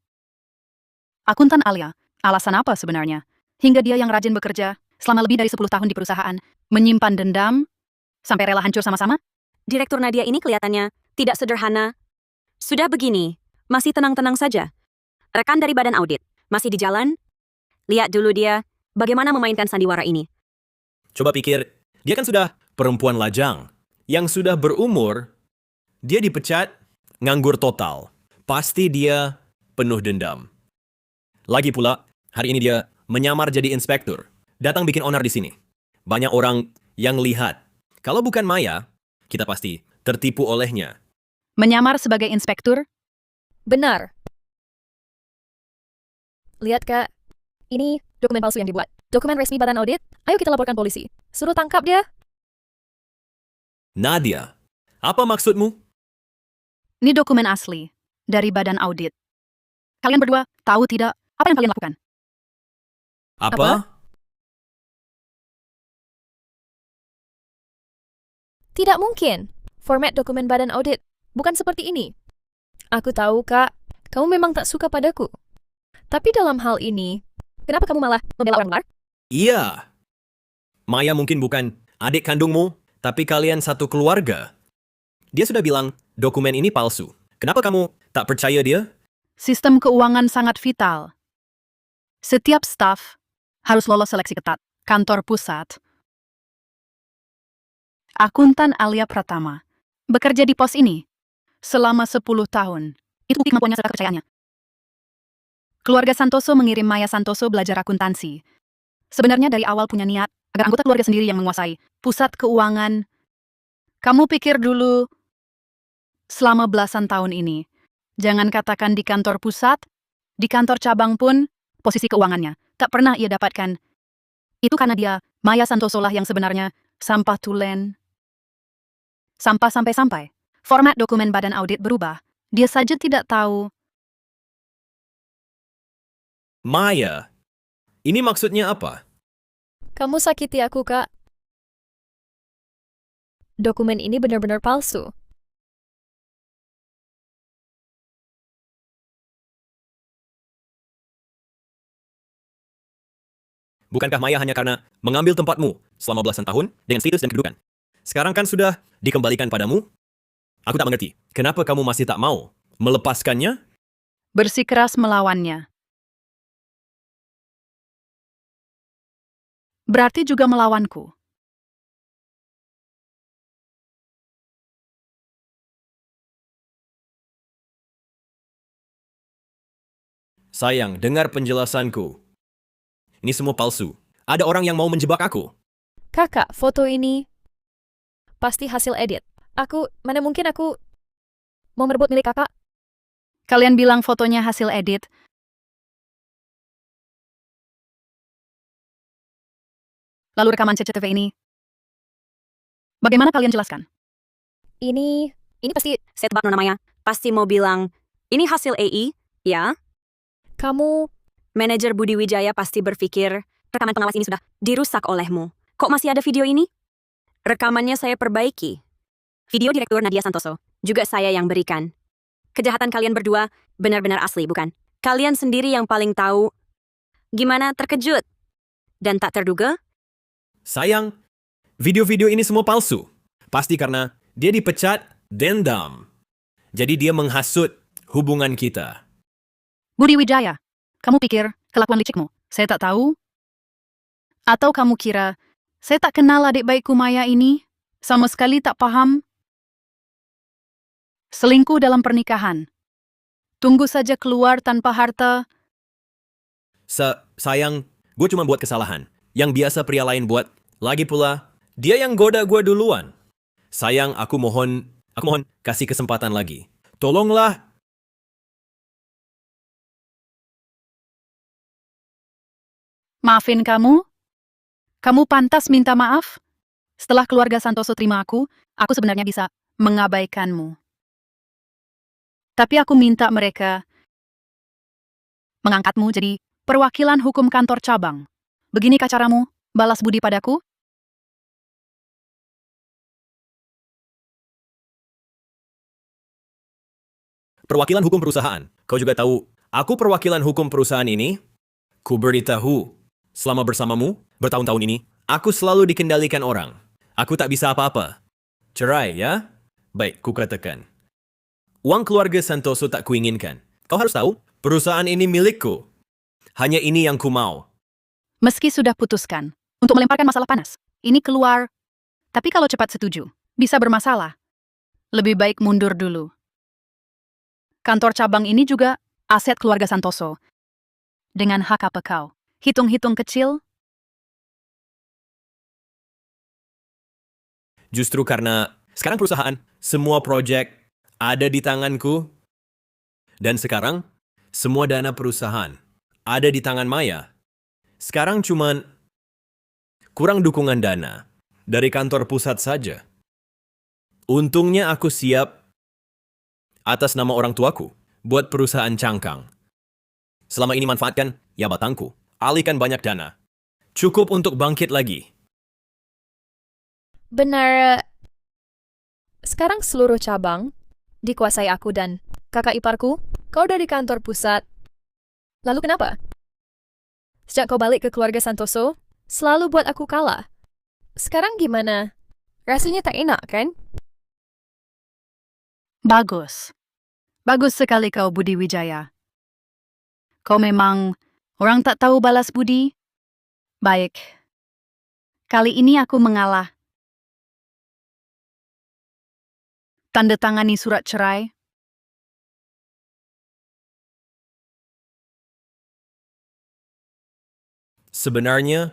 Akuntan Alia, alasan apa sebenarnya? Hingga dia yang rajin bekerja, selama lebih dari 10 tahun di perusahaan, menyimpan dendam, sampai rela hancur sama-sama? Direktur Nadia ini kelihatannya tidak sederhana. Sudah begini, masih tenang-tenang saja. Rekan dari badan audit, masih di jalan? Lihat dulu dia, bagaimana memainkan sandiwara ini. Coba pikir, dia kan sudah perempuan lajang. Yang sudah berumur, dia dipecat, nganggur total. Pasti dia penuh dendam. Lagi pula, hari ini dia menyamar jadi inspektur. Datang bikin onar di sini. Banyak orang yang lihat. Kalau bukan Maya, kita pasti tertipu olehnya. Menyamar sebagai inspektur? Benar. Lihat, Kak. Ini dokumen palsu yang dibuat. Dokumen resmi badan audit. Ayo kita laporkan polisi. Suruh tangkap dia. Nadia, apa maksudmu? Ini dokumen asli dari badan audit. Kalian berdua tahu tidak apa yang kalian lakukan? Apa? Tidak mungkin. Format dokumen badan audit bukan seperti ini. Aku tahu, Kak. Kamu memang tak suka padaku. Tapi dalam hal ini, kenapa kamu malah membela orang luar? Iya. Maya mungkin bukan adik kandungmu, tapi kalian satu keluarga. Dia sudah bilang dokumen ini palsu. Kenapa kamu tak percaya dia? Sistem keuangan sangat vital. Setiap staf harus lolos seleksi ketat. Kantor pusat. Akuntan Alia Pratama bekerja di pos ini selama 10 tahun. Itu bukti kemampuannya serta kepercayaannya. Keluarga Santoso mengirim Maya Santoso belajar akuntansi. Sebenarnya dari awal punya niat agar anggota keluarga sendiri yang menguasai pusat keuangan. Kamu pikir dulu selama belasan tahun ini. Jangan katakan di kantor pusat, di kantor cabang pun posisi keuangannya tak pernah ia dapatkan. Itu karena dia, Maya Santoso lah yang sebenarnya sampah tulen. Sampah sampai-sampai. Format dokumen badan audit berubah. Dia saja tidak tahu. Maya, ini maksudnya apa? Kamu sakiti aku, Kak. Dokumen ini benar-benar palsu. Bukankah Maya hanya karena mengambil tempatmu selama belasan tahun dengan status dan kedudukan? Sekarang kan sudah dikembalikan padamu? Aku tak mengerti. Kenapa kamu masih tak mau melepaskannya? Bersikeras melawannya. Berarti juga melawanku. Sayang, dengar penjelasanku. Ini semua palsu. Ada orang yang mau menjebak aku. Kakak, foto ini pasti hasil edit. Mana mungkin aku mau merebut milik kakak? Kalian bilang fotonya hasil edit. Lalu rekaman CCTV ini. Bagaimana kalian jelaskan? Ini pasti Saya tebak Nona Maya, pasti mau bilang, ini hasil AI, ya? kamu. Manajer Budi Wijaya pasti berpikir, rekaman pengawas ini sudah dirusak olehmu. Kok masih ada video ini? Rekamannya saya perbaiki. Video Direktur Nadia Santoso, juga saya yang berikan. Kejahatan kalian berdua benar-benar asli, bukan? Kalian sendiri yang paling tahu. Gimana, terkejut? Dan tak terduga? Sayang, video-video ini semua palsu. Pasti karena dia dipecat dendam. Jadi dia menghasut hubungan kita. Budi Wijaya, kamu pikir kelakuan licikmu saya tak tahu? Atau kamu kira saya tak kenal adik baikku Maya ini? Sama sekali tak paham? Selingkuh dalam pernikahan. Tunggu saja keluar tanpa harta. Sayang, gue cuma buat kesalahan. Yang biasa pria lain buat. Lagi pula, dia yang goda gue duluan. Sayang, aku mohon kasih kesempatan lagi. Tolonglah. Maafin kamu? Kamu pantas minta maaf? Setelah keluarga Santoso terima aku sebenarnya bisa mengabaikanmu. Tapi aku minta mereka mengangkatmu jadi perwakilan hukum kantor cabang. Beginikah caramu balas budi padaku? Perwakilan hukum perusahaan. Kau juga tahu, aku perwakilan hukum perusahaan ini. Ku beritahu, selama bersamamu, bertahun-tahun ini, aku selalu dikendalikan orang. Aku tak bisa apa-apa. Cerai, ya? Baik, ku katakan. Uang keluarga Santoso tak kuinginkan. Kau harus tahu, perusahaan ini milikku. Hanya ini yang ku mau. Meski sudah putuskan untuk melemparkan masalah panas, ini keluar. Tapi kalau cepat setuju, bisa bermasalah. Lebih baik mundur dulu. Kantor cabang ini juga aset keluarga Santoso. Dengan hak apa kau? Hitung-hitung kecil? Justru karena sekarang perusahaan, semua proyek ada di tanganku. Dan sekarang, semua dana perusahaan ada di tangan Maya. Sekarang cuman kurang dukungan dana dari kantor pusat saja. Untungnya aku siap atas nama orang tuaku buat perusahaan cangkang. Selama ini manfaatkan jabatanku, alihkan banyak dana. Cukup untuk bangkit lagi. Benar, sekarang seluruh cabang dikuasai aku dan kakak iparku. Kau dari kantor pusat. Lalu kenapa? Sejak kau balik ke keluarga Santoso, selalu buat aku kalah. Sekarang gimana? Rasanya tak enak, kan? Bagus. Bagus sekali kau, Budi Wijaya. Kau memang orang tak tahu balas budi? Baik. Kali ini aku mengalah. Tanda tangani surat cerai. Sebenarnya,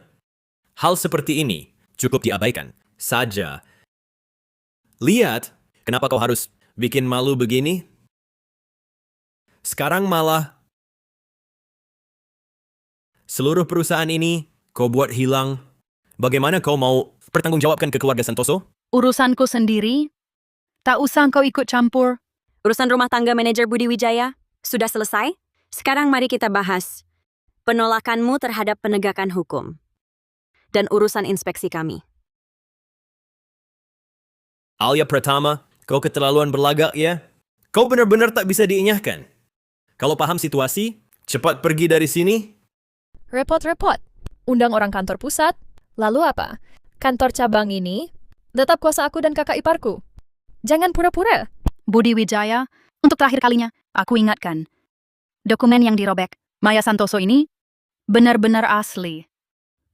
hal seperti ini cukup diabaikan saja. Lihat, kenapa kau harus bikin malu begini? Sekarang malah seluruh perusahaan ini kau buat hilang. Bagaimana kau mau pertanggungjawabkan ke keluarga Santoso? Urusanku sendiri. Tak usah kau ikut campur. Urusan rumah tangga manajer Budi Wijaya sudah selesai. Sekarang mari kita bahas penolakanmu terhadap penegakan hukum dan urusan inspeksi kami. Alia Pratama, kau keterlaluan berlagak ya? Kau benar-benar tak bisa diinyahkan. Kalau paham situasi, cepat pergi dari sini. Repot-repot. Undang orang kantor pusat. Lalu apa? Kantor cabang ini tetap kuasa aku dan kakak iparku. Jangan pura-pura. Budi Wijaya, untuk terakhir kalinya, aku ingatkan. Dokumen yang dirobek, Maya Santoso ini, benar-benar asli.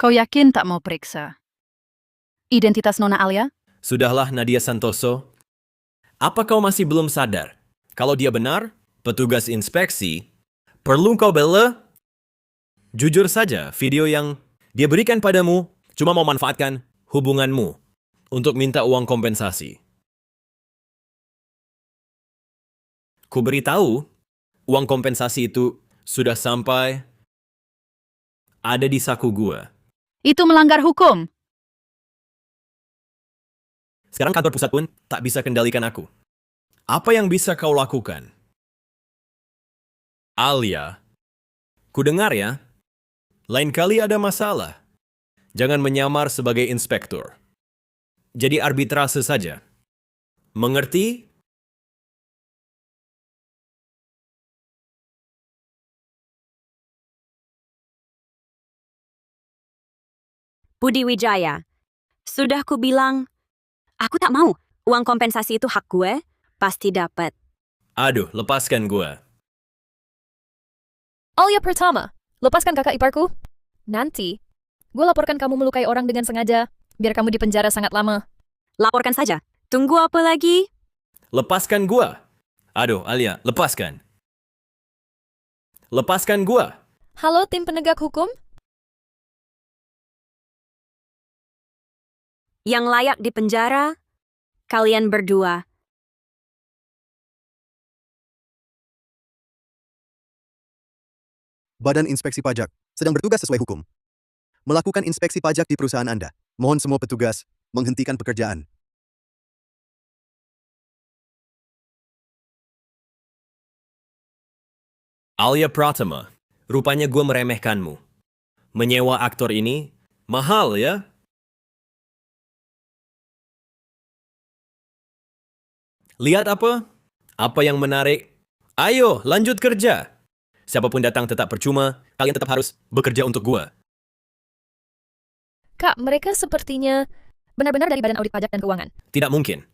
Kau yakin tak mau periksa? Identitas Nona Alia? Sudahlah Nadia Santoso. Apa kau masih belum sadar? Kalau dia benar, petugas inspeksi, perlu kau bela? Jujur saja, video yang dia berikan padamu cuma mau manfaatkan hubunganmu untuk minta uang kompensasi. Ku beritahu, uang kompensasi itu sudah sampai ada di saku gua. Itu melanggar hukum. Sekarang kantor pusat pun tak bisa kendalikan aku. Apa yang bisa kau lakukan? Alia, ku dengar ya, lain kali ada masalah. Jangan menyamar sebagai inspektur. Jadi arbitrase saja. Mengerti? Budi Wijaya, sudah ku bilang, aku tak mau. Uang kompensasi itu hak gue, pasti dapat. Aduh, lepaskan gua. Alia Pratama, lepaskan kakak iparku. Nanti, gue laporkan kamu melukai orang dengan sengaja, biar kamu dipenjara sangat lama. Laporkan saja. Tunggu apa lagi? Lepaskan gua. Aduh, Alia, lepaskan. Lepaskan gua. Halo tim penegak hukum? Yang layak dipenjara, kalian berdua. Badan Inspeksi Pajak sedang bertugas sesuai hukum. Melakukan inspeksi pajak di perusahaan Anda. Mohon semua petugas menghentikan pekerjaan. Alia Pratama, rupanya gue meremehkanmu. Menyewa aktor ini mahal ya? Lihat apa? Apa yang menarik? Ayo, lanjut kerja. Siapapun datang tetap percuma, kalian tetap harus bekerja untuk gue. Kak, mereka sepertinya benar-benar dari Badan Audit Pajak dan Keuangan. Tidak mungkin.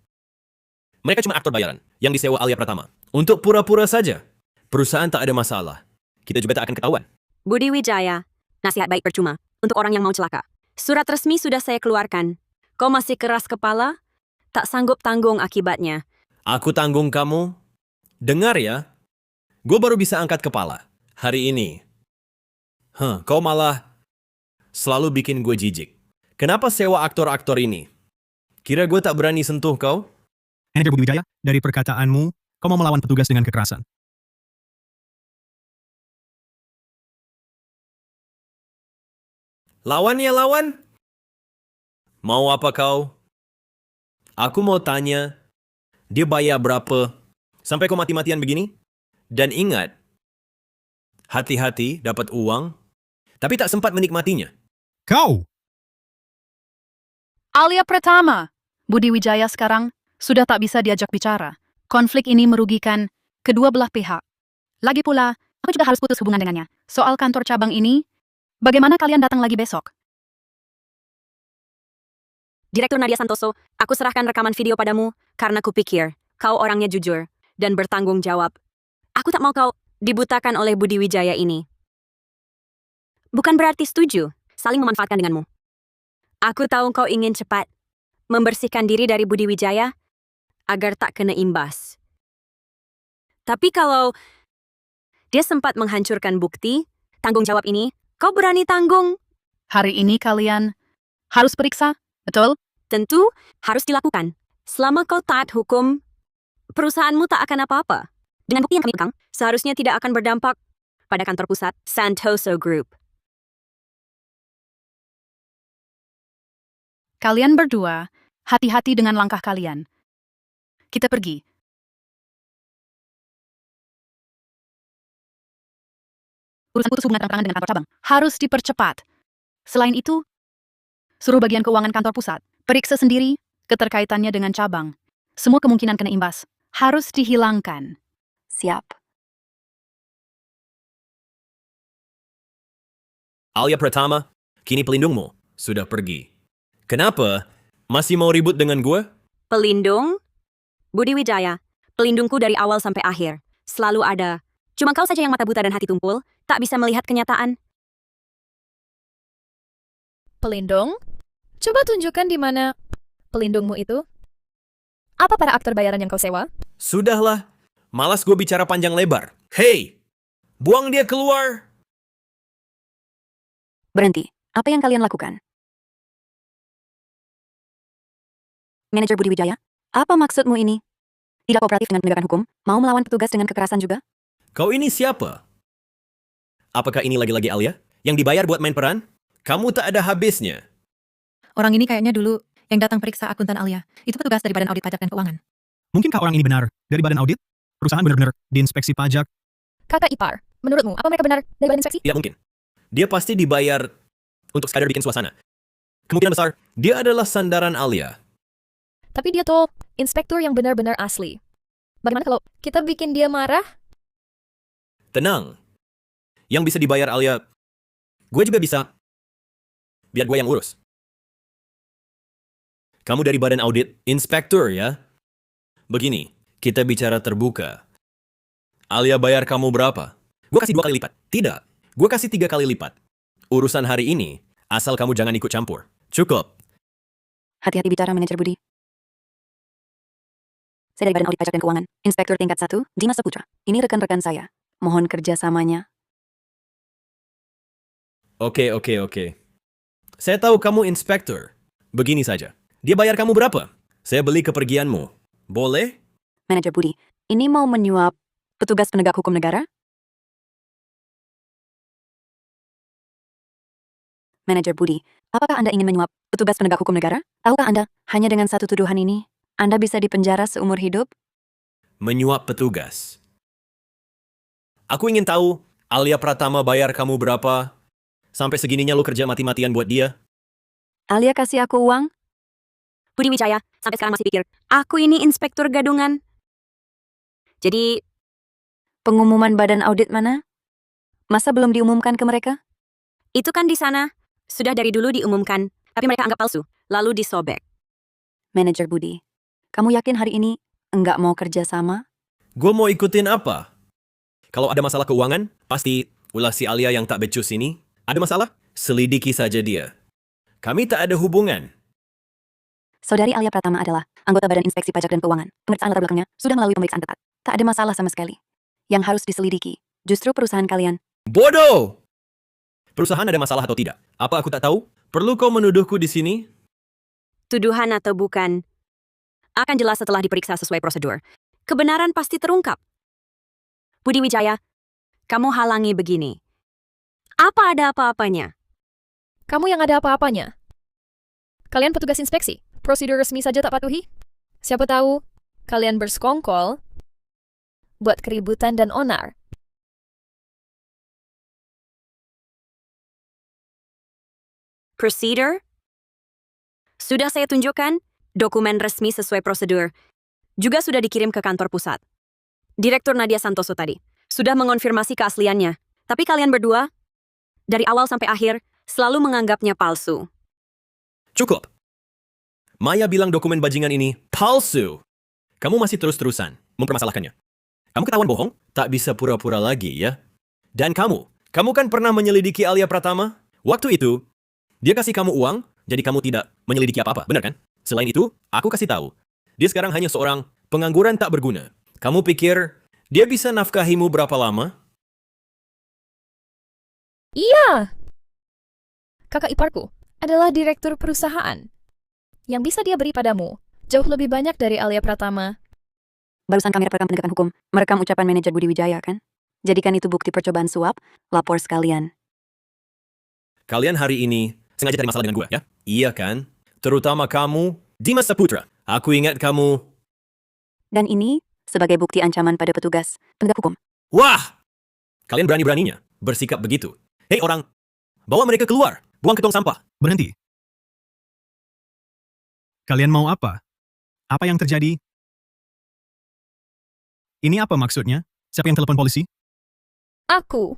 Mereka cuma aktor bayaran yang disewa Alia Pratama. Untuk pura-pura saja. Perusahaan tak ada masalah. Kita juga tak akan ketahuan. Budi Wijaya, nasihat baik percuma untuk orang yang mau celaka. Surat resmi sudah saya keluarkan. Kau masih keras kepala? Tak sanggup tanggung akibatnya. Aku tanggung kamu. Dengar ya. Gue baru bisa angkat kepala hari ini. Kau malah selalu bikin gue jijik. Kenapa sewa aktor-aktor ini? Kira gue tak berani sentuh kau? Manajer Budi Wijaya, dari perkataanmu, kau mau melawan petugas dengan kekerasan. Lawan ya lawan. Mau apa kau? Aku mau tanya, dia bayar berapa sampai kau mati-matian begini? Dan ingat, hati-hati dapat uang, tapi tak sempat menikmatinya. Kau! Alia Pratama, Budi Wijaya sekarang sudah tak bisa diajak bicara. Konflik ini merugikan kedua belah pihak. Lagi pula, aku juga harus putus hubungan dengannya. Soal kantor cabang ini, bagaimana kalian datang lagi besok? Direktur Nadia Santoso, aku serahkan rekaman video padamu karena kupikir kau orangnya jujur dan bertanggung jawab. Aku tak mau kau dibutakan oleh Budi Wijaya ini. Bukan berarti setuju, saling memanfaatkan denganmu. Aku tahu kau ingin cepat membersihkan diri dari Budi Wijaya agar tak kena imbas. Tapi kalau dia sempat menghancurkan bukti, tanggung jawab ini, kau berani tanggung? Hari ini kalian harus periksa, betul? Tentu harus dilakukan. Selama kau taat hukum, perusahaanmu tak akan apa-apa. Dengan bukti yang kami pegang, seharusnya tidak akan berdampak pada kantor pusat Santoso Group. Kalian berdua, hati-hati dengan langkah kalian. Kita pergi. Urusan putus hubungan terang-terangan dengan kantor cabang harus dipercepat. Selain itu, suruh bagian keuangan kantor pusat periksa sendiri keterkaitannya dengan cabang. Semua kemungkinan kena imbas harus dihilangkan. Siap. Alia Pratama, kini pelindungmu sudah pergi. Kenapa? Masih mau ribut dengan gue? Pelindung? Budi Wijaya, pelindungku dari awal sampai akhir. Selalu ada. Cuma kau saja yang mata buta dan hati tumpul, tak bisa melihat kenyataan. Pelindung? Coba tunjukkan di mana pelindungmu itu. Apa para aktor bayaran yang kau sewa? Sudahlah, malas gue bicara panjang lebar. Hei, buang dia keluar. Berhenti. Apa yang kalian lakukan? Manajer Budi Wijaya, apa maksudmu ini? Tidak kooperatif dengan penegakan hukum? Mau melawan petugas dengan kekerasan juga? Kau ini siapa? Apakah ini lagi-lagi Alia? Yang dibayar buat main peran? Kamu tak ada habisnya. Orang ini kayaknya dulu yang datang periksa akuntan Alia. Itu petugas dari Badan Audit Pajak dan Keuangan. Mungkinkah orang ini benar dari Badan Audit? Perusahaan benar-benar diinspeksi pajak. Kakak ipar, menurutmu apa mereka benar dari Badan Inspeksi? Tidak mungkin. Dia pasti dibayar untuk sekadar bikin suasana. Kemungkinan besar, dia adalah sandaran Alia. Tapi dia tuh inspektur yang benar-benar asli. Bagaimana kalau kita bikin dia marah? Tenang. Yang bisa dibayar Alia, gue juga bisa. Biar gue yang urus. Kamu dari Badan Audit, inspektur ya? Begini, kita bicara terbuka. Alia bayar kamu berapa? Gue kasih 2 kali lipat. Tidak, gue kasih 3 kali lipat. Urusan hari ini, asal kamu jangan ikut campur. Cukup. Hati-hati bicara, Manajer Budi. Saya dari Badan Audit Pajak dan Keuangan, Inspektur tingkat 1, Dimas Saputra. Ini rekan-rekan saya. Mohon kerjasamanya. Oke. Saya tahu kamu inspektur. Begini saja. Dia bayar kamu berapa? Saya beli kepergianmu. Boleh? Manajer Budi, ini mau menyuap petugas penegak hukum negara? Manajer Budi, Apakah Anda ingin menyuap petugas penegak hukum negara? Tahukah Anda, hanya dengan satu tuduhan ini, Anda bisa dipenjara seumur hidup? Menyuap petugas. Aku ingin tahu, Alia Pratama bayar kamu berapa? Sampai segininya lu kerja mati-matian buat dia? Alia kasih aku uang? Budi Wijaya, sampai sekarang masih pikir, aku ini inspektur gadungan. Jadi, Pengumuman badan audit mana? Masa belum diumumkan ke mereka? itu kan di sana. Sudah dari dulu diumumkan, tapi mereka anggap palsu, lalu disobek. Manajer Budi, kamu yakin hari ini enggak mau kerja sama? Gue mau ikutin apa? Kalau ada masalah keuangan, pasti ulah si Alia yang tak becus ini. Ada masalah? Selidiki saja dia. Kami tak ada hubungan. Saudari Alia Pratama adalah anggota Badan Inspeksi Pajak dan Keuangan. Pemeriksaan latar belakangnya sudah melalui pemeriksaan ketat. Tak ada masalah sama sekali. Yang harus diselidiki, justru perusahaan kalian. Bodoh! Perusahaan ada masalah atau tidak? Apa aku tak tahu? Perlu kau menuduhku di sini? Tuduhan atau bukan, akan jelas setelah diperiksa sesuai prosedur. Kebenaran pasti terungkap. Budi Wijaya, kamu halangi begini. Apa ada apa-apanya? Kamu yang ada apa-apanya. Kalian petugas inspeksi, prosedur resmi saja tak patuhi? Siapa tahu, kalian bersekongkol buat keributan dan onar. Procedure? Sudah saya tunjukkan, dokumen resmi sesuai prosedur. Juga sudah dikirim ke kantor pusat. Direktur Nadia Santoso tadi sudah mengonfirmasi keasliannya. Tapi kalian berdua, dari awal sampai akhir, selalu menganggapnya palsu. Cukup. Maya bilang dokumen bajingan ini palsu. Kamu masih terus-terusan mempermasalahkannya. Kamu ketahuan bohong? Tak bisa pura-pura lagi ya. Dan kamu kan pernah menyelidiki Alia Pratama? Waktu itu, dia kasih kamu uang, jadi kamu tidak menyelidiki apa-apa, benar kan? Selain itu, aku kasih tahu. Dia sekarang hanya seorang pengangguran tak berguna. Kamu pikir dia bisa nafkahimu berapa lama? Iya! Kakak iparku adalah direktur perusahaan. Yang bisa dia beri padamu jauh lebih banyak dari Alia Pratama. Barusan kamera perekam penegakan hukum merekam ucapan manajer Budi Wijaya kan? Jadikan itu bukti percobaan suap, lapor sekalian. Kalian hari ini sengaja cari masalah dengan gue, ya? Iya kan? Terutama kamu, Dimas Saputra. Aku ingat kamu. Dan ini sebagai bukti ancaman pada petugas penegak hukum. Wah! Kalian berani-beraninya bersikap begitu. Hei orang, bawa mereka keluar. Buang ke tong sampah. Berhenti. Kalian mau apa? Apa yang terjadi? Ini apa maksudnya? Siapa yang telepon polisi? Aku.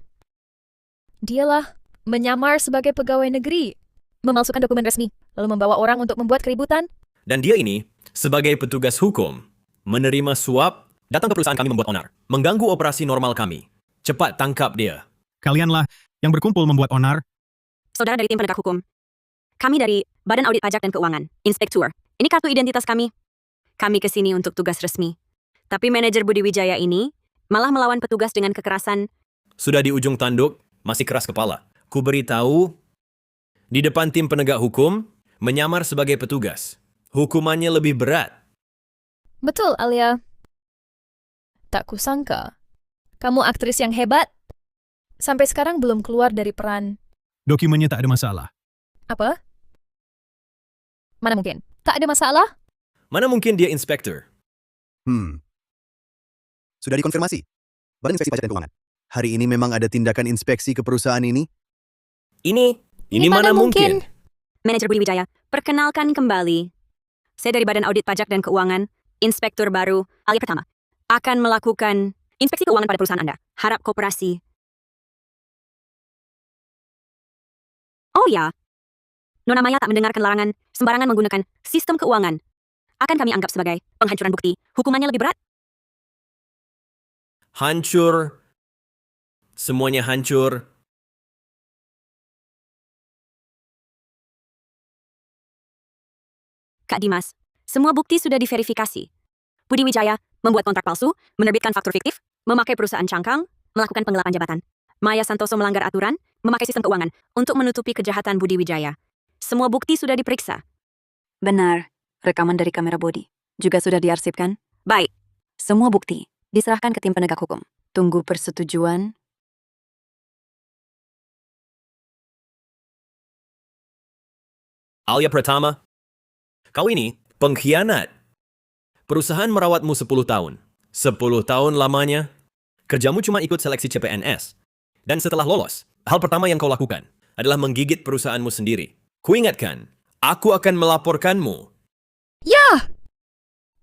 Dialah menyamar sebagai pegawai negeri, memalsukan dokumen resmi, lalu membawa orang untuk membuat keributan. Dan dia ini, sebagai petugas hukum, menerima suap, datang ke perusahaan kami membuat onar, mengganggu operasi normal kami. Cepat tangkap dia. Kalianlah yang berkumpul membuat onar. Saudara dari tim penegak hukum. Kami dari Badan Audit Pajak dan Keuangan, Inspektur. Ini kartu identitas kami. Kami ke sini untuk tugas resmi. Tapi manajer Budi Wijaya ini malah melawan petugas dengan kekerasan. Sudah di ujung tanduk, masih keras kepala. Ku beritahu, di depan tim penegak hukum, menyamar sebagai petugas. Hukumannya lebih berat. Betul, Alia. Tak kusangka. Kamu aktris yang hebat. Sampai sekarang belum keluar dari peran. Dokumennya tak ada masalah. Apa? Mana mungkin? Tak ada masalah? Mana mungkin dia inspektur? Sudah dikonfirmasi. Badan Inspeksi Pajak dan Keuangan. Hari ini memang ada tindakan inspeksi ke perusahaan ini? Ini mana mungkin? Manajer Budi Wijaya, perkenalkan kembali. Saya dari Badan Audit Pajak dan Keuangan, Inspektur baru, Alia Pratama, akan melakukan inspeksi keuangan pada perusahaan Anda. Harap kooperasi. Oh ya, Nona Maya tak mendengarkan larangan sembarangan menggunakan sistem keuangan. Akan kami anggap sebagai penghancuran bukti. Hukumannya lebih berat. Hancur. Semuanya hancur. Kak Dimas, semua bukti sudah diverifikasi. Budi Wijaya membuat kontrak palsu, menerbitkan faktur fiktif, memakai perusahaan cangkang, melakukan penggelapan jabatan. Maya Santoso melanggar aturan, memakai sistem keuangan untuk menutupi kejahatan Budi Wijaya. Semua bukti sudah diperiksa. Benar, rekaman dari kamera body juga sudah diarsipkan. Baik, Semua bukti diserahkan ke tim penegak hukum. Tunggu persetujuan Alia Pratama, kau ini pengkhianat. Perusahaan merawatmu 10 tahun. 10 tahun lamanya, kerjamu cuma ikut seleksi CPNS. Dan setelah lolos, hal pertama yang kau lakukan adalah menggigit perusahaanmu sendiri. Kuingatkan, aku akan melaporkanmu. Ya!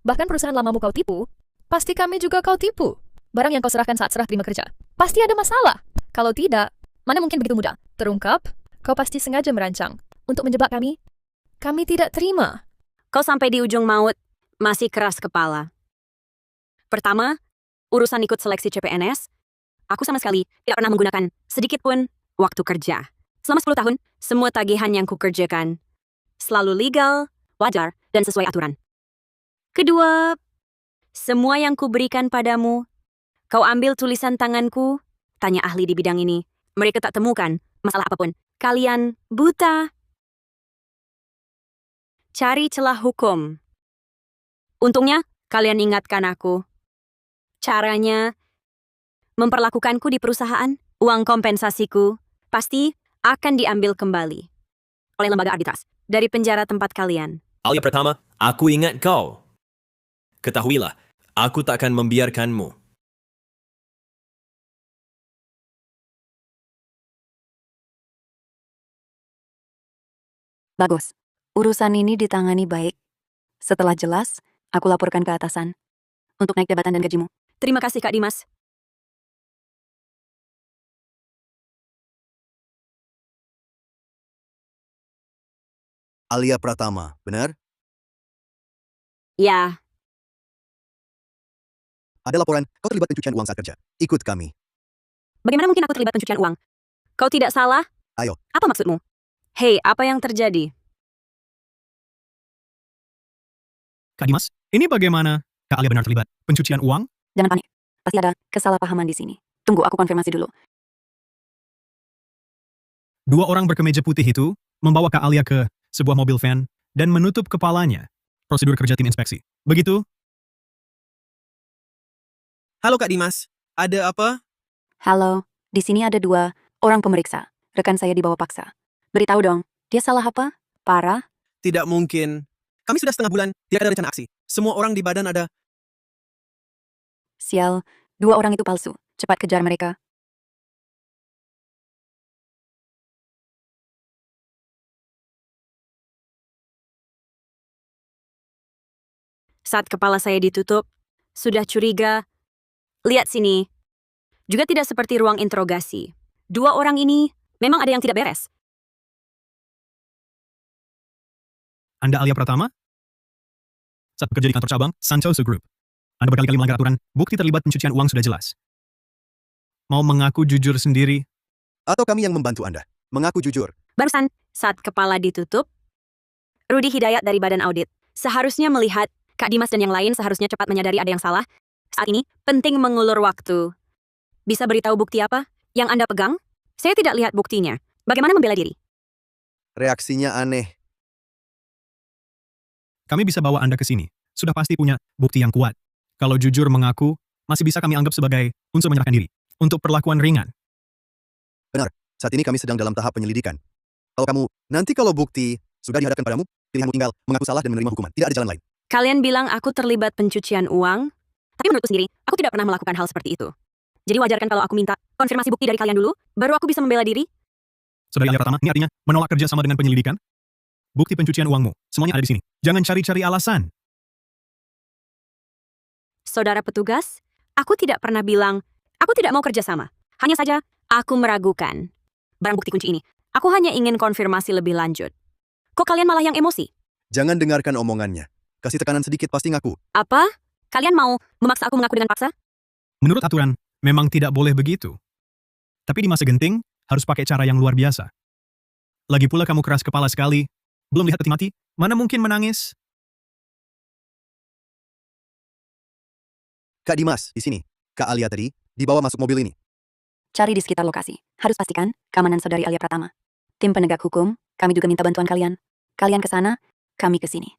Bahkan perusahaan lamamu kau tipu, pasti kami juga kau tipu. Barang yang kau serahkan saat serah terima kerja, pasti ada masalah. Kalau tidak, mana mungkin begitu mudah terungkap? Kau pasti sengaja merancang untuk menjebak kami. Kami tidak terima. Kau sampai di ujung maut, masih keras kepala. Pertama, urusan ikut seleksi CPNS, aku sama sekali tidak pernah menggunakan sedikit pun waktu kerja. Selama 10 tahun, semua tagihan yang kukerjakan selalu legal, wajar, dan sesuai aturan. Kedua, semua yang kuberikan padamu, kau ambil tulisan tanganku, tanya ahli di bidang ini. Mereka tak temukan masalah apapun. Kalian buta. Cari celah hukum. Untungnya, kalian ingatkan aku. Caranya, memperlakukanku di perusahaan, uang kompensasiku pasti akan diambil kembali oleh lembaga arbitras dari penjara tempat kalian. Alia Pratama, aku ingat kau. Ketahuilah, aku tak akan membiarkanmu. Bagus. Urusan ini ditangani baik. Setelah jelas, aku laporkan ke atasan untuk naik jabatan dan gajimu. Terima kasih Kak Dimas. Alia Pratama, benar? Ya, Ada laporan, kau terlibat pencucian uang saat kerja. Ikut kami. bagaimana mungkin aku terlibat pencucian uang? Kau tidak salah? Ayo. Apa maksudmu? Hei, apa yang terjadi? Kak Dimas, ini bagaimana Kak Alia benar terlibat pencucian uang? Jangan panik. Pasti ada kesalahpahaman di sini. Tunggu, aku konfirmasi dulu. 2 orang berkemeja putih itu membawa Kak Alia ke sebuah mobil van dan menutup kepalanya. Prosedur kerja tim inspeksi. Begitu? Halo Kak Dimas, ada apa? Halo, di sini ada 2 orang pemeriksa. Rekan saya dibawa paksa. Beritahu dong, dia salah apa? Parah? Tidak mungkin. Kami sudah setengah bulan, tidak ada rencana aksi. Semua orang di badan ada. Sial, 2 orang itu palsu. Cepat kejar mereka. Saat kepala saya ditutup, sudah curiga. Lihat sini. Juga tidak seperti ruang interogasi. 2 orang ini memang ada yang tidak beres. Anda Alia Pratama? Saat bekerja di kantor cabang, Santoso Group. Anda berkali-kali melanggar aturan, bukti terlibat pencucian uang sudah jelas. Mau mengaku jujur sendiri? Atau kami yang membantu Anda. Mengaku jujur. Barusan, saat kepala ditutup, Rudi Hidayat dari Badan Audit seharusnya melihat Kak Dimas dan yang lain seharusnya cepat menyadari ada yang salah. Saat ini, penting mengulur waktu. Bisa beritahu bukti apa yang Anda pegang? Saya tidak lihat buktinya. Bagaimana membela diri? Reaksinya aneh. Kami bisa bawa Anda ke sini. Sudah pasti punya bukti yang kuat. Kalau jujur mengaku, masih bisa kami anggap sebagai unsur menyerahkan diri. Untuk perlakuan ringan. Saat ini kami sedang dalam tahap penyelidikan. Nanti kalau bukti sudah dihadapkan padamu, pilihanmu tinggal mengaku salah dan menerima hukuman. Tidak ada jalan lain. Kalian bilang aku terlibat pencucian uang, tapi menurutku sendiri, aku tidak pernah melakukan hal seperti itu. Jadi wajar kan kalau aku minta konfirmasi bukti dari kalian dulu, baru aku bisa membela diri? Saudari Alia Pratama, ini artinya menolak kerja sama dengan penyelidikan? Bukti pencucian uangmu, semuanya ada di sini. Jangan cari-cari alasan. Saudara petugas, aku tidak pernah bilang, aku tidak mau kerjasama. Hanya saja, aku meragukan. Barang bukti kunci ini, aku hanya ingin konfirmasi lebih lanjut. Kok kalian malah yang emosi? Jangan dengarkan omongannya. Kasih tekanan sedikit pasti ngaku. Apa? Kalian mau memaksa aku mengaku dengan paksa? Menurut aturan, memang tidak boleh begitu. Tapi di masa genting, harus pakai cara yang luar biasa. Lagi pula kamu keras kepala sekali. Belum lihat peti mati, mana mungkin menangis? Kak Dimas, di sini. Kak Alia tadi dibawa masuk mobil ini. Cari di sekitar lokasi. Harus pastikan keamanan saudari Alia Pratama. Tim penegak hukum, kami juga minta bantuan kalian. Kalian ke sana, kami ke sini.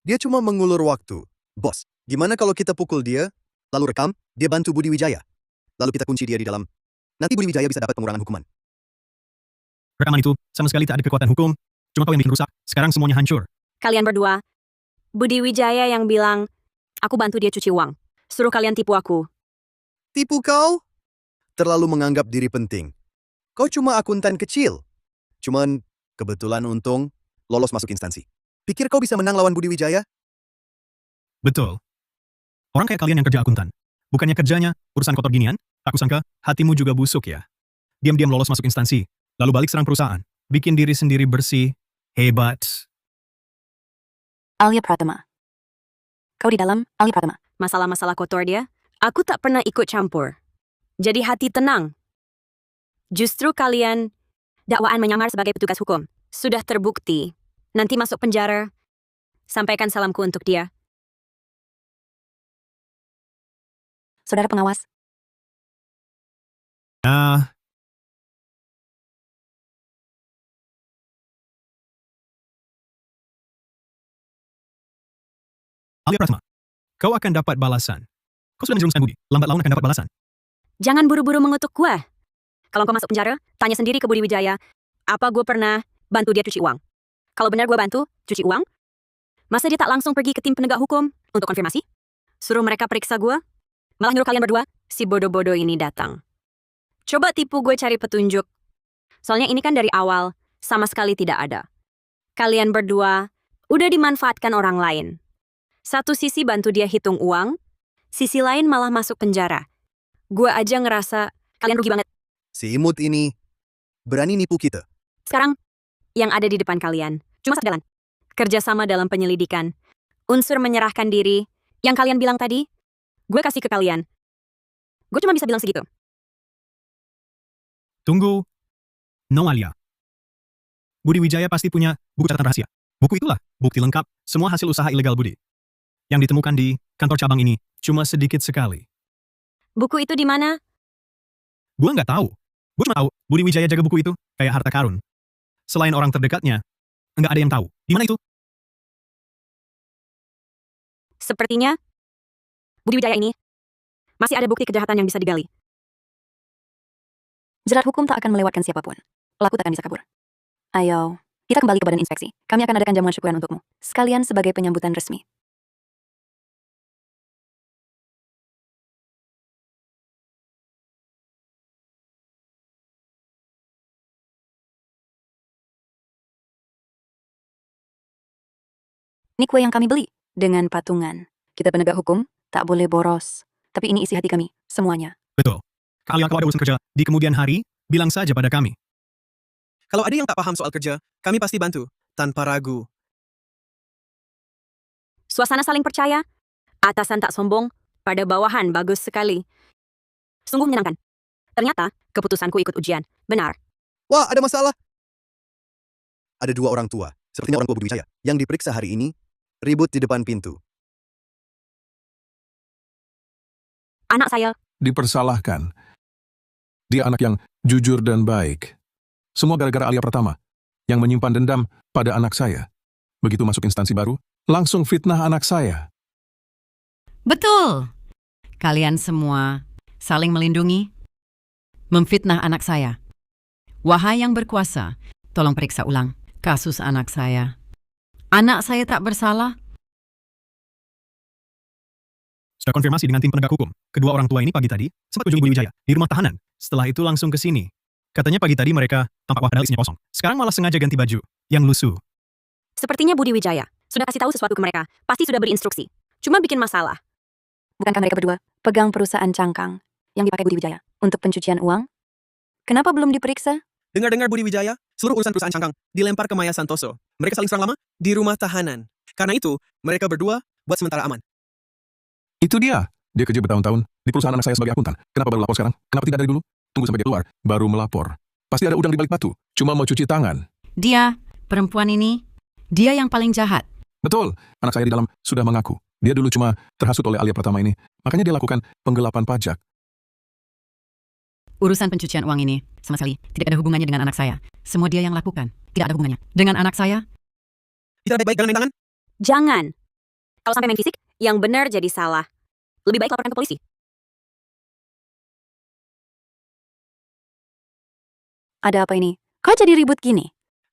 Dia cuma mengulur waktu. Bos, gimana kalau kita pukul dia, lalu rekam, dia bantu Budi Wijaya. Lalu kita kunci dia di dalam nanti Budi Wijaya bisa dapat pengurangan hukuman. Rekaman itu sama sekali tak ada kekuatan hukum. Cuma kau yang bikin rusak. Sekarang semuanya hancur. Kalian berdua, Budi Wijaya yang bilang, aku bantu dia cuci uang. Suruh kalian tipu aku. Tipu kau? Terlalu menganggap diri penting. Kau cuma akuntan kecil. Cuman, kebetulan untung, lolos masuk instansi. Pikir kau bisa menang lawan Budi Wijaya? Betul. Orang kayak kalian yang kerja akuntan. Bukannya kerjanya urusan kotor ginian, aku sangka hatimu juga busuk ya. Diam-diam lolos masuk instansi, lalu balik serang perusahaan. Bikin diri sendiri bersih. Hebat. Alia Pratama. Kau di dalam, Alia Pratama. Masalah-masalah kotor dia, aku tak pernah ikut campur. Jadi hati tenang. Justru kalian dakwaan menyamar sebagai petugas hukum. Sudah terbukti. Nanti masuk penjara. Sampaikan salamku untuk dia. Saudara pengawas, Alia Pratama, kau akan dapat balasan. Kau sudah menjerumuskan Budi, lambat laun akan dapat balasan. Jangan buru-buru mengutuk gue. Kalau kau masuk penjara, tanya sendiri ke Budi Wijaya. Apa gue pernah bantu dia cuci uang? Kalau benar gue bantu cuci uang, masa dia tak langsung pergi ke tim penegak hukum untuk konfirmasi? Suruh mereka periksa gue? Malah nyuruh kalian berdua, si bodoh-bodoh ini datang. Coba tipu gue cari petunjuk. Soalnya ini kan dari awal, sama sekali tidak ada. Kalian berdua udah dimanfaatkan orang lain. Satu sisi bantu dia hitung uang, sisi lain malah masuk penjara. Gue aja ngerasa kalian rugi banget. Si imut ini berani nipu kita. Sekarang, yang ada di depan kalian, cuma satu jalan. Kerjasama dalam penyelidikan. Unsur menyerahkan diri, yang kalian bilang tadi, gue kasih ke kalian. Gue cuma bisa bilang segitu. Tunggu. No, Alia. Budi Wijaya pasti punya buku catatan rahasia. Buku itulah bukti lengkap semua hasil usaha ilegal Budi. Yang ditemukan di kantor cabang ini cuma sedikit sekali. Buku itu di mana? Gua nggak tahu. Gua cuma tahu Budi Wijaya jaga buku itu kayak harta karun. Selain orang terdekatnya, nggak ada yang tahu. Di mana itu? Sepertinya, Budi Wijaya ini masih ada bukti kejahatan yang bisa digali. jerat hukum tak akan melewatkan siapapun. Pelaku tak akan bisa kabur. Ayo, kita kembali ke badan inspeksi. Kami akan adakan jamuan syukuran untukmu. Sekalian sebagai penyambutan resmi. Ini kue yang kami beli dengan patungan. Kita penegak hukum, tak boleh boros. Tapi ini isi hati kami, semuanya. Betul. Kalian kalau ada urusan kerja di kemudian hari, bilang saja pada kami. Kalau ada yang tak paham soal kerja, kami pasti bantu, tanpa ragu. Suasana saling percaya, atasan tak sombong, pada bawahan bagus sekali. Sungguh menyenangkan. Ternyata, keputusanku ikut ujian. Benar. Wah, ada masalah. Ada dua orang tua, sepertinya orang tua Budi Wijaya, yang diperiksa hari ini, ribut di depan pintu. Anak saya, Dipersalahkan. Dia anak yang jujur dan baik. Semua gara-gara Alia Pratama, yang menyimpan dendam pada anak saya. Begitu masuk instansi baru, langsung fitnah anak saya. Betul. Kalian semua saling melindungi, memfitnah anak saya. Wahai yang berkuasa, tolong periksa ulang kasus anak saya. Anak saya tak bersalah. Sudah konfirmasi dengan tim penegak hukum. Kedua orang tua ini pagi tadi sempat kunjungi Budi Wijaya di rumah tahanan. Setelah itu langsung ke sini. Katanya pagi tadi mereka tampak wah padahal isinya kosong. Sekarang malah sengaja ganti baju yang lusuh. sepertinya Budi Wijaya sudah kasih tahu sesuatu ke mereka. Pasti sudah berinstruksi. Cuma bikin masalah. Bukankah mereka berdua pegang perusahaan cangkang yang dipakai Budi Wijaya untuk pencucian uang? Kenapa belum diperiksa? Dengar-dengar Budi Wijaya, seluruh urusan perusahaan cangkang dilempar ke Maya Santoso. Mereka saling serang lama di rumah tahanan. Karena itu, mereka berdua buat sementara aman. Itu dia. Dia kerja bertahun-tahun di perusahaan anak saya sebagai akuntan. Kenapa baru lapor sekarang? Kenapa tidak dari dulu? Tunggu sampai dia keluar, baru melapor. Pasti ada udang di balik batu. Cuma mau cuci tangan. Dia, perempuan ini, dia yang paling jahat. Betul. Anak saya di dalam sudah mengaku. Dia dulu cuma terhasut oleh Alia Pratama ini. Makanya dia lakukan penggelapan pajak. Urusan pencucian uang ini sama sekali tidak ada hubungannya dengan anak saya. Semua dia yang lakukan. Tidak ada hubungannya dengan anak saya. Bisa baik-baik jangan main tangan? Jangan. Kalau sampai main fisik, yang benar jadi salah. Lebih baik laporkan ke polisi. Ada apa ini? Kok jadi ribut gini?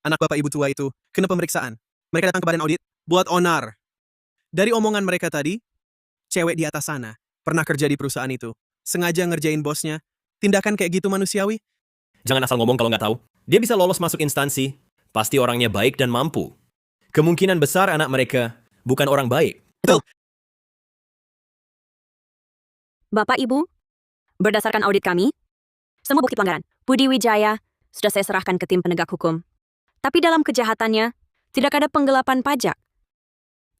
Anak bapak ibu tua itu kena pemeriksaan. Mereka datang ke badan audit buat onar. Dari omongan mereka tadi, cewek di atas sana pernah kerja di perusahaan itu. Sengaja ngerjain bosnya. Tindakan kayak gitu manusiawi? Jangan asal ngomong kalau nggak tahu. Dia bisa lolos masuk instansi. Pasti orangnya baik dan mampu. Kemungkinan besar anak mereka bukan orang baik. Bapak Ibu, berdasarkan audit kami, semua bukti pelanggaran Budi Wijaya sudah saya serahkan ke tim penegak hukum. Tapi dalam kejahatannya, tidak ada penggelapan pajak.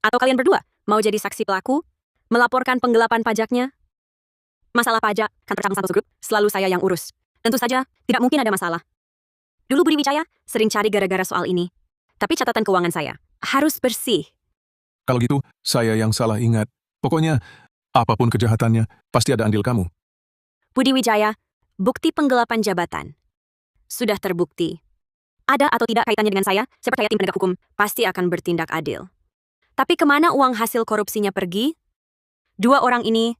Atau kalian berdua mau jadi saksi pelaku, melaporkan penggelapan pajaknya? Masalah pajak, kantor cabang Santoso Group, selalu saya yang urus. Tentu saja, tidak mungkin ada masalah. Dulu Budi Wijaya sering cari gara-gara soal ini. Tapi catatan keuangan saya harus bersih. Kalau gitu, saya yang salah ingat. Pokoknya, apapun kejahatannya, pasti ada andil kamu. Budi Wijaya, bukti penggelapan jabatan sudah terbukti. Ada atau tidak kaitannya dengan saya percaya tim penegak hukum pasti akan bertindak adil. Tapi kemana uang hasil korupsinya pergi? Dua orang ini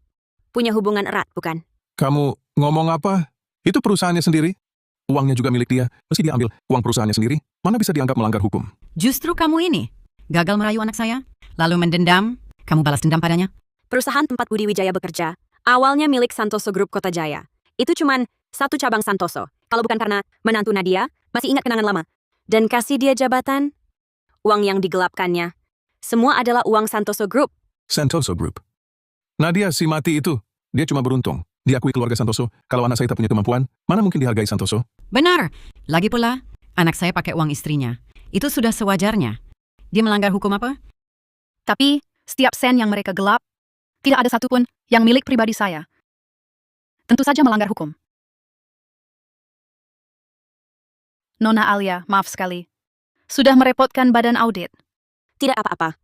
punya hubungan erat, bukan? Kamu ngomong apa? Itu perusahaannya sendiri. Uangnya juga milik dia. Mesti dia ambil uang perusahaannya sendiri. Mana bisa dianggap melanggar hukum? Justru kamu ini gagal merayu anak saya, lalu mendendam, kamu balas dendam padanya. Perusahaan tempat Budi Wijaya bekerja, awalnya milik Santoso Group Kota Jaya. Itu cuman satu cabang Santoso. Kalau bukan karena menantu Nadia, masih ingat kenangan lama. Dan kasih dia jabatan, uang yang digelapkannya, semua adalah uang Santoso Group. Santoso Group. Nadia si mati itu, dia cuma beruntung. Diakui keluarga Santoso, kalau anak saya tak punya kemampuan, mana mungkin dihargai Santoso? Benar. Lagi pula, anak saya pakai uang istrinya. Itu sudah sewajarnya. Dia melanggar hukum apa? Tapi, setiap sen yang mereka gelap, tidak ada satupun yang milik pribadi saya. Tentu saja melanggar hukum. Nona Alia, maaf sekali. Sudah merepotkan badan audit. Tidak apa-apa.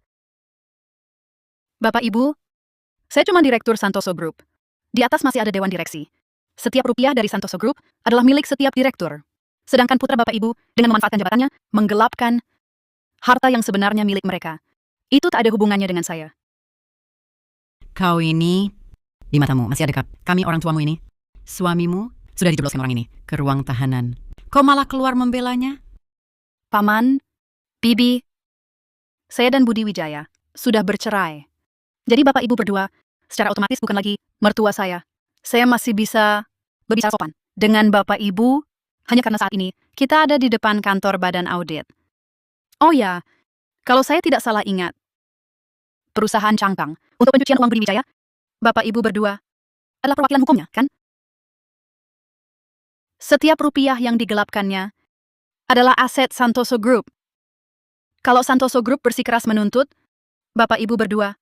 Bapak Ibu, saya cuma direktur Santoso Group. Di atas masih ada dewan direksi. Setiap rupiah dari Santoso Group adalah milik setiap direktur. Sedangkan putra Bapak Ibu, dengan memanfaatkan jabatannya, menggelapkan harta yang sebenarnya milik mereka. Itu tak ada hubungannya dengan saya. Kau ini, di matamu masih ada kami orang tuamu ini. Suamimu sudah dijebloskan orang ini ke ruang tahanan. Kau malah keluar membelanya? Paman, Bibi, saya dan Budi Wijaya sudah bercerai. Jadi Bapak Ibu berdua, secara otomatis bukan lagi mertua saya. Saya masih bisa berbicara sopan dengan Bapak Ibu, hanya karena saat ini kita ada di depan kantor badan audit. Oh ya, kalau saya tidak salah ingat, perusahaan Cangkang untuk pencucian uang Budi Wijaya, Bapak Ibu berdua adalah perwakilan hukumnya, kan? Setiap rupiah yang digelapkannya adalah aset Santoso Group. Kalau Santoso Group bersikeras menuntut, Bapak Ibu berdua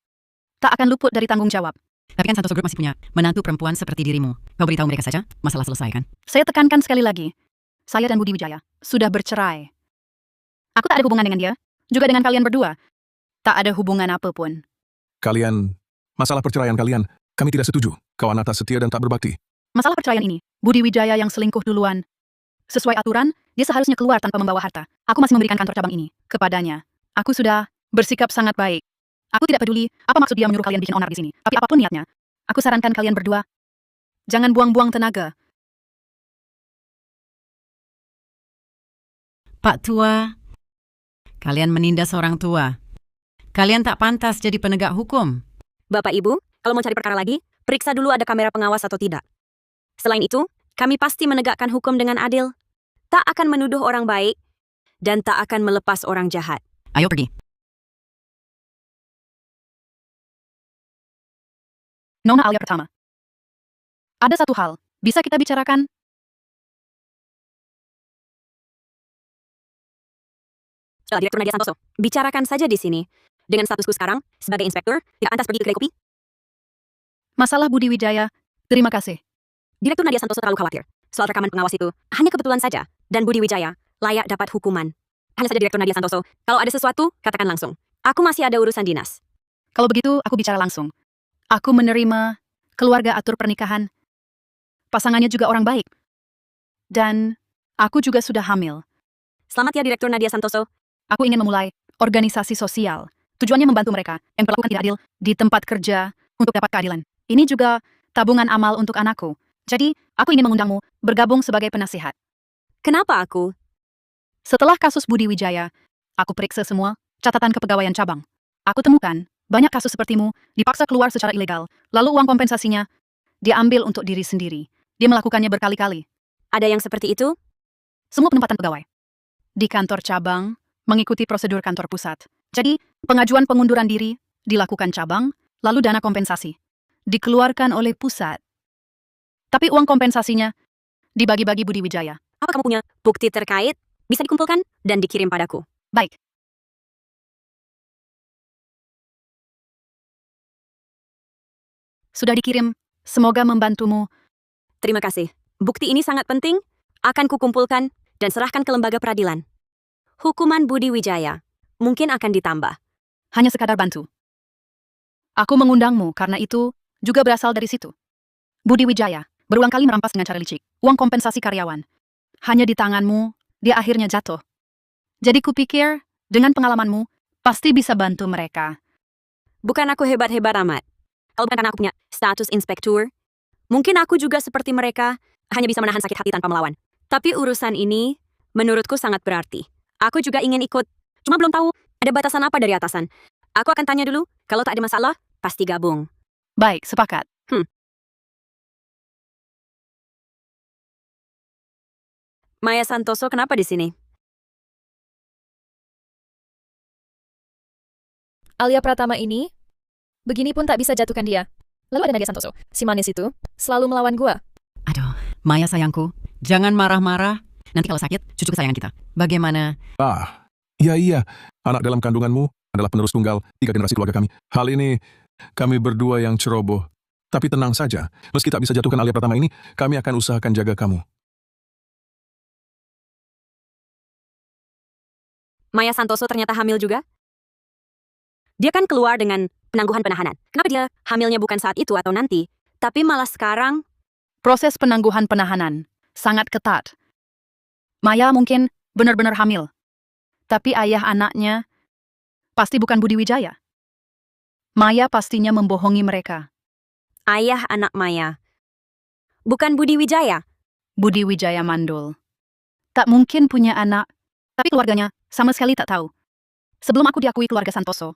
tak akan luput dari tanggung jawab. Tapi kan Santoso Group masih punya menantu perempuan seperti dirimu. Kau beritahu mereka saja, masalah selesai kan? Saya tekankan sekali lagi, saya dan Budi Wijaya sudah bercerai. Aku tak ada hubungan dengan dia, juga dengan kalian berdua. Tak ada hubungan apapun. Kalian, masalah perceraian kalian, kami tidak setuju. Kau anak tak setia dan tak berbakti. Masalah perceraian ini, Budi Wijaya yang selingkuh duluan. Sesuai aturan, dia seharusnya keluar tanpa membawa harta. Aku masih memberikan kantor cabang ini kepadanya. Aku sudah bersikap sangat baik. Aku tidak peduli apa maksud dia menyuruh kalian bikin onar di sini. Tapi apapun niatnya, aku sarankan kalian berdua, jangan buang-buang tenaga. Pak Tua, kalian menindas orang tua. Kalian tak pantas jadi penegak hukum. Bapak Ibu, kalau mau cari perkara lagi, periksa dulu ada kamera pengawas atau tidak. Selain itu, kami pasti menegakkan hukum dengan adil. Tak akan menuduh orang baik, dan tak akan melepas orang jahat. Ayo pergi. Nona Alia pertama. Ada satu hal, bisa kita bicarakan? Direktur Nadia Santoso, bicarakan saja di sini. Dengan statusku sekarang, sebagai inspektur, tidak pantas pergi ke kedai kopi. Masalah Budi Wijaya, terima kasih. Direktur Nadia Santoso terlalu khawatir. Soal rekaman pengawas itu, hanya kebetulan saja. Dan Budi Wijaya, layak dapat hukuman. Hanya saja Direktur Nadia Santoso, kalau ada sesuatu, katakan langsung. Aku masih ada urusan dinas. Kalau begitu, aku bicara langsung. Aku menerima keluarga atur pernikahan. Pasangannya juga orang baik. Dan aku juga sudah hamil. Selamat ya Direktur Nadia Santoso. Aku ingin memulai organisasi sosial. Tujuannya membantu mereka yang perlakukan tidak adil di tempat kerja untuk dapat keadilan. Ini juga tabungan amal untuk anakku. Jadi, aku ingin mengundangmu bergabung sebagai penasihat. Kenapa aku? Setelah kasus Budi Wijaya, aku periksa semua catatan kepegawaian cabang. Aku temukan banyak kasus sepertimu dipaksa keluar secara ilegal, lalu uang kompensasinya dia ambil untuk diri sendiri. Dia melakukannya berkali-kali. Ada yang seperti itu? Semua penempatan pegawai di kantor cabang mengikuti prosedur kantor pusat. Jadi, pengajuan pengunduran diri dilakukan cabang, lalu dana kompensasi dikeluarkan oleh pusat. Tapi uang kompensasinya dibagi-bagi Budi Wijaya. Apa kamu punya bukti terkait? Bisa dikumpulkan dan dikirim padaku. Baik. Sudah dikirim. Semoga membantumu. Terima kasih. Bukti ini sangat penting. Akan kukumpulkan dan serahkan ke lembaga peradilan. Hukuman Budi Wijaya mungkin akan ditambah. Hanya sekadar bantu. Aku mengundangmu karena itu juga berasal dari situ. Budi Wijaya berulang kali merampas dengan cara licik uang kompensasi karyawan. Hanya di tanganmu, dia akhirnya jatuh. Jadi kupikir, dengan pengalamanmu, pasti bisa bantu mereka. Bukan aku hebat-hebat amat. Kalau bukan karena aku punya status inspektur, mungkin aku juga seperti mereka, hanya bisa menahan sakit hati tanpa melawan. Tapi urusan ini, menurutku sangat berarti. Aku juga ingin ikut, cuma belum tahu ada batasan apa dari atasan. Aku akan tanya dulu, kalau tak ada masalah, pasti gabung. Baik, sepakat. Maya Santoso kenapa di sini? Alia Pratama ini, begini pun tak bisa jatuhkan dia. Lalu ada Nadia Santoso, si manis itu, selalu melawan gua. Aduh, Maya sayangku, jangan marah-marah. Nanti kalau sakit, cucu kesayangan kita. Bagaimana? Iya, anak dalam kandunganmu adalah penerus tunggal 3 generasi keluarga kami. Hal ini, kami berdua yang ceroboh. Tapi tenang saja, meski tak bisa jatuhkan Alia Pratama ini, kami akan usahakan jaga kamu. Maya Santoso ternyata hamil juga? Dia kan keluar dengan penangguhan penahanan. Kenapa dia hamilnya bukan saat itu atau nanti, tapi malah sekarang? Proses penangguhan penahanan sangat ketat. Maya mungkin benar-benar hamil. Tapi ayah anaknya pasti bukan Budi Wijaya. Maya pastinya membohongi mereka. Ayah anak Maya. Bukan Budi Wijaya. Budi Wijaya mandul. Tak mungkin punya anak, tapi keluarganya sama sekali tak tahu. Sebelum aku diakui keluarga Santoso,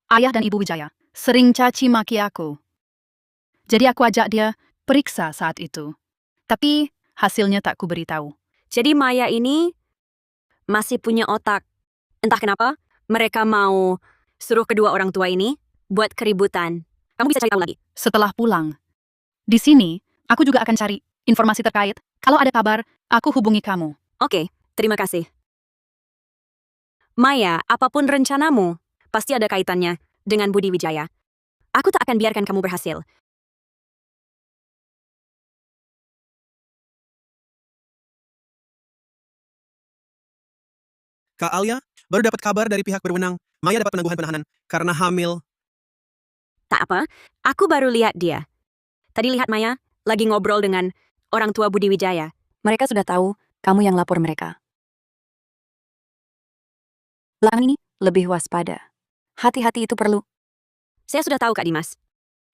ayah dan ibu Wijaya sering caci maki aku. Jadi aku ajak dia periksa saat itu. Tapi hasilnya tak ku beritahu. Jadi Maya ini masih punya otak. Entah kenapa, mereka mau suruh kedua orang tua ini buat keributan. Kamu bisa cari tahu lagi. Setelah pulang, di sini aku juga akan cari informasi terkait. Kalau ada kabar, aku hubungi kamu. Oke, terima kasih. Maya, apapun rencanamu, pasti ada kaitannya dengan Budi Wijaya. Aku tak akan biarkan kamu berhasil. Kak Alia, baru dapat kabar dari pihak berwenang. Maya dapat penangguhan penahanan karena hamil. Tak apa, aku baru lihat dia. Tadi lihat Maya lagi ngobrol dengan orang tua Budi Wijaya. Mereka sudah tahu kamu yang lapor mereka. Belakangan ini, lebih waspada. Hati-hati itu perlu. Saya sudah tahu Kak Dimas.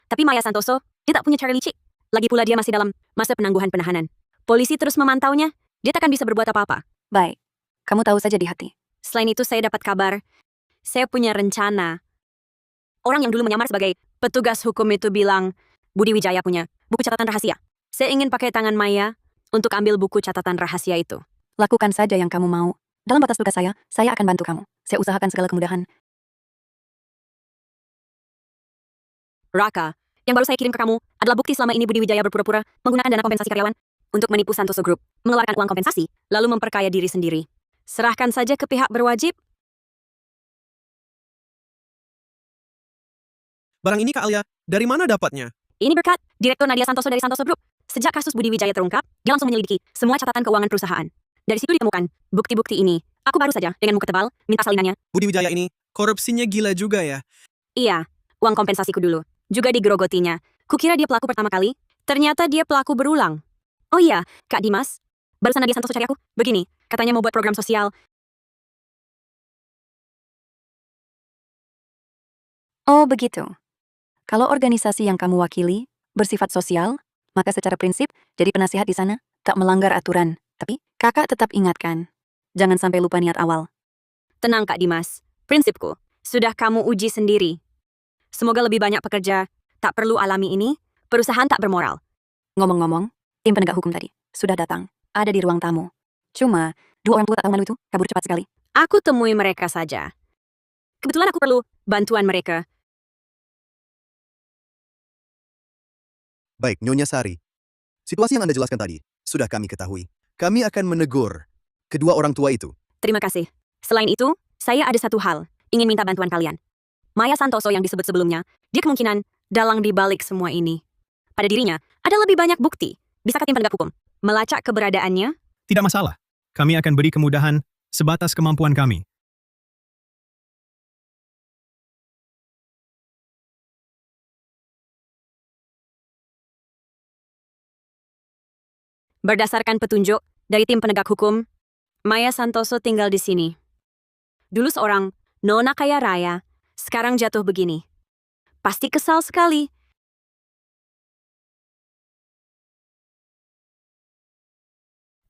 Tapi Maya Santoso, dia tak punya cara licik. Lagi pula dia masih dalam masa penangguhan penahanan. Polisi terus memantaunya, dia takkan bisa berbuat apa-apa. Baik, kamu tahu saja di hati. Selain itu saya dapat kabar, saya punya rencana. Orang yang dulu menyamar sebagai petugas hukum itu bilang, Budi Wijaya punya buku catatan rahasia. Saya ingin pakai tangan Maya untuk ambil buku catatan rahasia itu. Lakukan saja yang kamu mau. Dalam batas tugas saya akan bantu kamu. Saya usahakan segala kemudahan. Raka, yang baru saya kirim ke kamu adalah bukti selama ini Budi Wijaya berpura-pura menggunakan dana kompensasi karyawan untuk menipu Santoso Group, mengeluarkan uang kompensasi, lalu memperkaya diri sendiri. Serahkan saja ke pihak berwajib. Barang ini Kak Alia, dari mana dapatnya? Ini berkat Direktur Nadia Santoso dari Santoso Group. Sejak kasus Budi Wijaya terungkap, dia langsung menyelidiki semua catatan keuangan perusahaan. Dari situ ditemukan bukti-bukti ini. Aku baru saja dengan muka tebal minta salinannya. Budi Wijaya ini korupsinya gila juga ya. Iya, uang kompensasiku dulu. Juga digerogotinya. Kukira dia pelaku pertama kali, ternyata dia pelaku berulang. Oh iya, Kak Dimas. Barusan Nadia Santoso cari aku. Begini, katanya mau buat program sosial. Oh begitu. Kalau organisasi yang kamu wakili bersifat sosial, maka secara prinsip jadi penasihat di sana tak melanggar aturan. Tapi Kakak tetap ingatkan. Jangan sampai lupa niat awal. Tenang Kak Dimas, prinsipku sudah kamu uji sendiri. Semoga lebih banyak pekerja tak perlu alami ini, perusahaan tak bermoral. Ngomong-ngomong, tim penegak hukum tadi sudah datang. Ada di ruang tamu. Cuma, 2 orang tua tak tahu malu itu kabur cepat sekali. Aku temui mereka saja. Kebetulan aku perlu bantuan mereka. Baik, Nyonya Sari. Situasi yang Anda jelaskan tadi sudah kami ketahui. Kami akan menegur kedua orang tua itu. Terima kasih. Selain itu, saya ada satu hal, ingin minta bantuan kalian. Maya Santoso yang disebut sebelumnya, dia kemungkinan dalang di balik semua ini. Pada dirinya, ada lebih banyak bukti. Bisakah tim penegak hukum melacak keberadaannya? Tidak masalah. Kami akan beri kemudahan sebatas kemampuan kami. Berdasarkan petunjuk dari tim penegak hukum, Maya Santoso tinggal di sini. Dulu seorang nona kaya raya, sekarang jatuh begini. Pasti kesal sekali.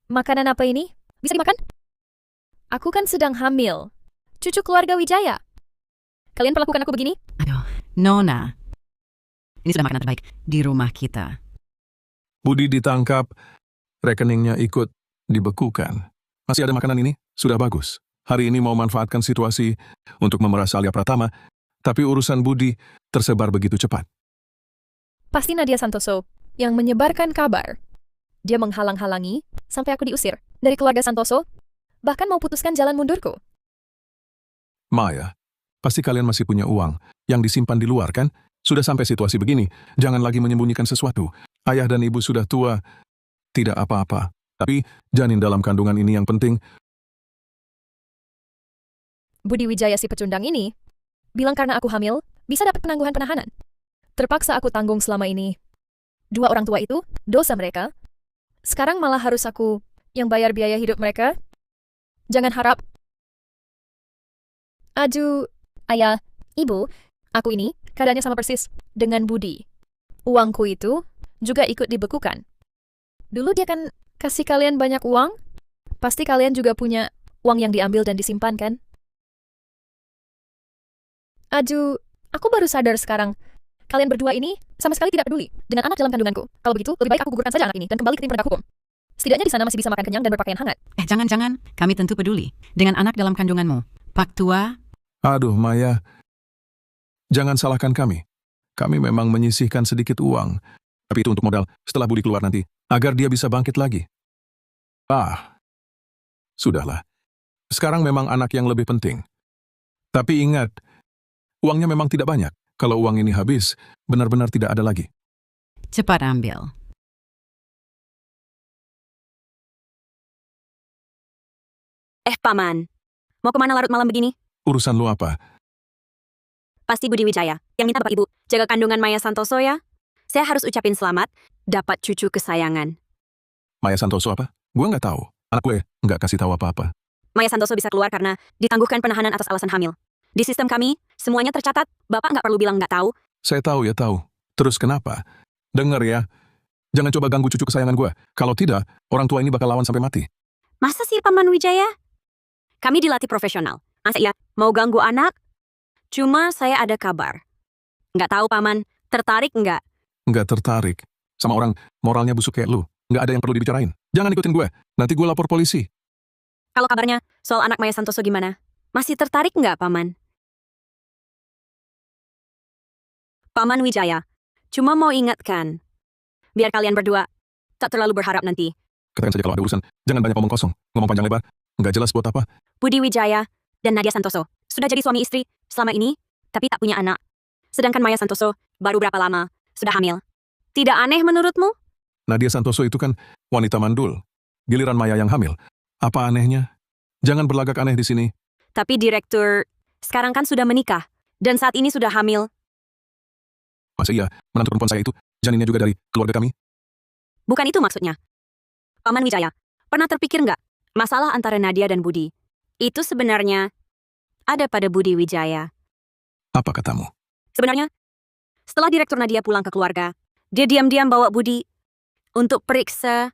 Makanan apa ini? Bisa dimakan? Aku kan sedang hamil. Cucu keluarga Wijaya. Kalian perlakukan aku begini? Aduh, Nona. Ini sudah makanan terbaik di rumah kita. Budi ditangkap, rekeningnya ikut dibekukan. Masih ada makanan ini? Sudah bagus. Hari ini mau manfaatkan situasi untuk memeras Alia Pratama, tapi urusan Budi tersebar begitu cepat. Pasti Nadia Santoso yang menyebarkan kabar. Dia menghalang-halangi sampai aku diusir dari keluarga Santoso, bahkan mau putuskan jalan mundurku. Maya, pasti kalian masih punya uang yang disimpan di luar kan? Sudah sampai situasi begini, jangan lagi menyembunyikan sesuatu. Ayah dan ibu sudah tua, tidak apa-apa. Tapi janin dalam kandungan ini yang penting. Budi Wijaya si pecundang ini bilang karena aku hamil, bisa dapat penangguhan penahanan. Terpaksa aku tanggung selama ini. 2 orang tua itu, dosa mereka. Sekarang malah harus aku yang bayar biaya hidup mereka. Jangan harap. Aju, ayah, ibu, aku ini keadaannya sama persis dengan Budi. Uangku itu juga ikut dibekukan. Dulu dia kan kasih kalian banyak uang, pasti kalian juga punya uang yang diambil dan disimpan kan? Aju, aku baru sadar sekarang. Kalian berdua ini sama sekali tidak peduli dengan anak dalam kandunganku. Kalau begitu, lebih baik aku gugurkan saja anak ini dan kembali ke tim penegak hukum. Setidaknya di sana masih bisa makan kenyang dan berpakaian hangat. Jangan-jangan, kami tentu peduli dengan anak dalam kandunganmu. Pak Tua, Aduh, Maya, jangan salahkan kami. Kami memang menyisihkan sedikit uang, tapi itu untuk modal setelah Budi keluar nanti, agar dia bisa bangkit lagi. Sudahlah. Sekarang memang anak yang lebih penting. Tapi ingat, uangnya memang tidak banyak. Kalau uang ini habis, benar-benar tidak ada lagi. cepat ambil. Paman, mau kemana larut malam begini? Urusan lu apa? Pasti Budi Wijaya, yang minta Bapak Ibu jaga kandungan Maya Santoso ya. Saya harus ucapin selamat, dapat cucu kesayangan. Maya Santoso apa? Gua nggak tahu. Anak gue nggak kasih tahu apa-apa. Maya Santoso bisa keluar karena ditangguhkan penahanan atas alasan hamil. Di sistem kami, semuanya tercatat. Bapak nggak perlu bilang nggak tahu. Saya tahu ya tahu. Terus kenapa? Dengar ya. Jangan coba ganggu cucu kesayangan gue. Kalau tidak, orang tua ini bakal lawan sampai mati. Masa sih Paman Wijaya? Kami dilatih profesional. Masa ya, mau ganggu anak? Cuma saya ada kabar. Nggak tahu Paman, tertarik nggak? Nggak tertarik. Sama orang moralnya busuk kayak lu. Nggak ada yang perlu dibicarain. Jangan ikutin gue. Nanti gue lapor polisi. Kalau kabarnya soal anak Maya Santoso gimana? Masih tertarik nggak Paman? Paman Wijaya, cuma mau ingatkan. Biar kalian berdua tak terlalu berharap nanti. Katakan saja kalau ada urusan. Jangan banyak omong kosong. Ngomong panjang lebar. Nggak jelas buat apa. Budi Wijaya dan Nadia Santoso sudah jadi suami istri selama ini, tapi tak punya anak. Sedangkan Maya Santoso baru berapa lama sudah hamil. Tidak aneh menurutmu? Nadia Santoso itu kan wanita mandul. Giliran Maya yang hamil. Apa anehnya? Jangan berlagak aneh di sini. Tapi direktur sekarang kan sudah menikah dan saat ini sudah hamil. Masa iya, menantu perempuan saya itu janinnya juga dari keluarga kami? Bukan itu maksudnya. Paman Wijaya, pernah terpikir nggak masalah antara Nadia dan Budi itu sebenarnya ada pada Budi Wijaya? Apa katamu? Sebenarnya, setelah direktur Nadia pulang ke keluarga, dia diam-diam bawa Budi untuk periksa.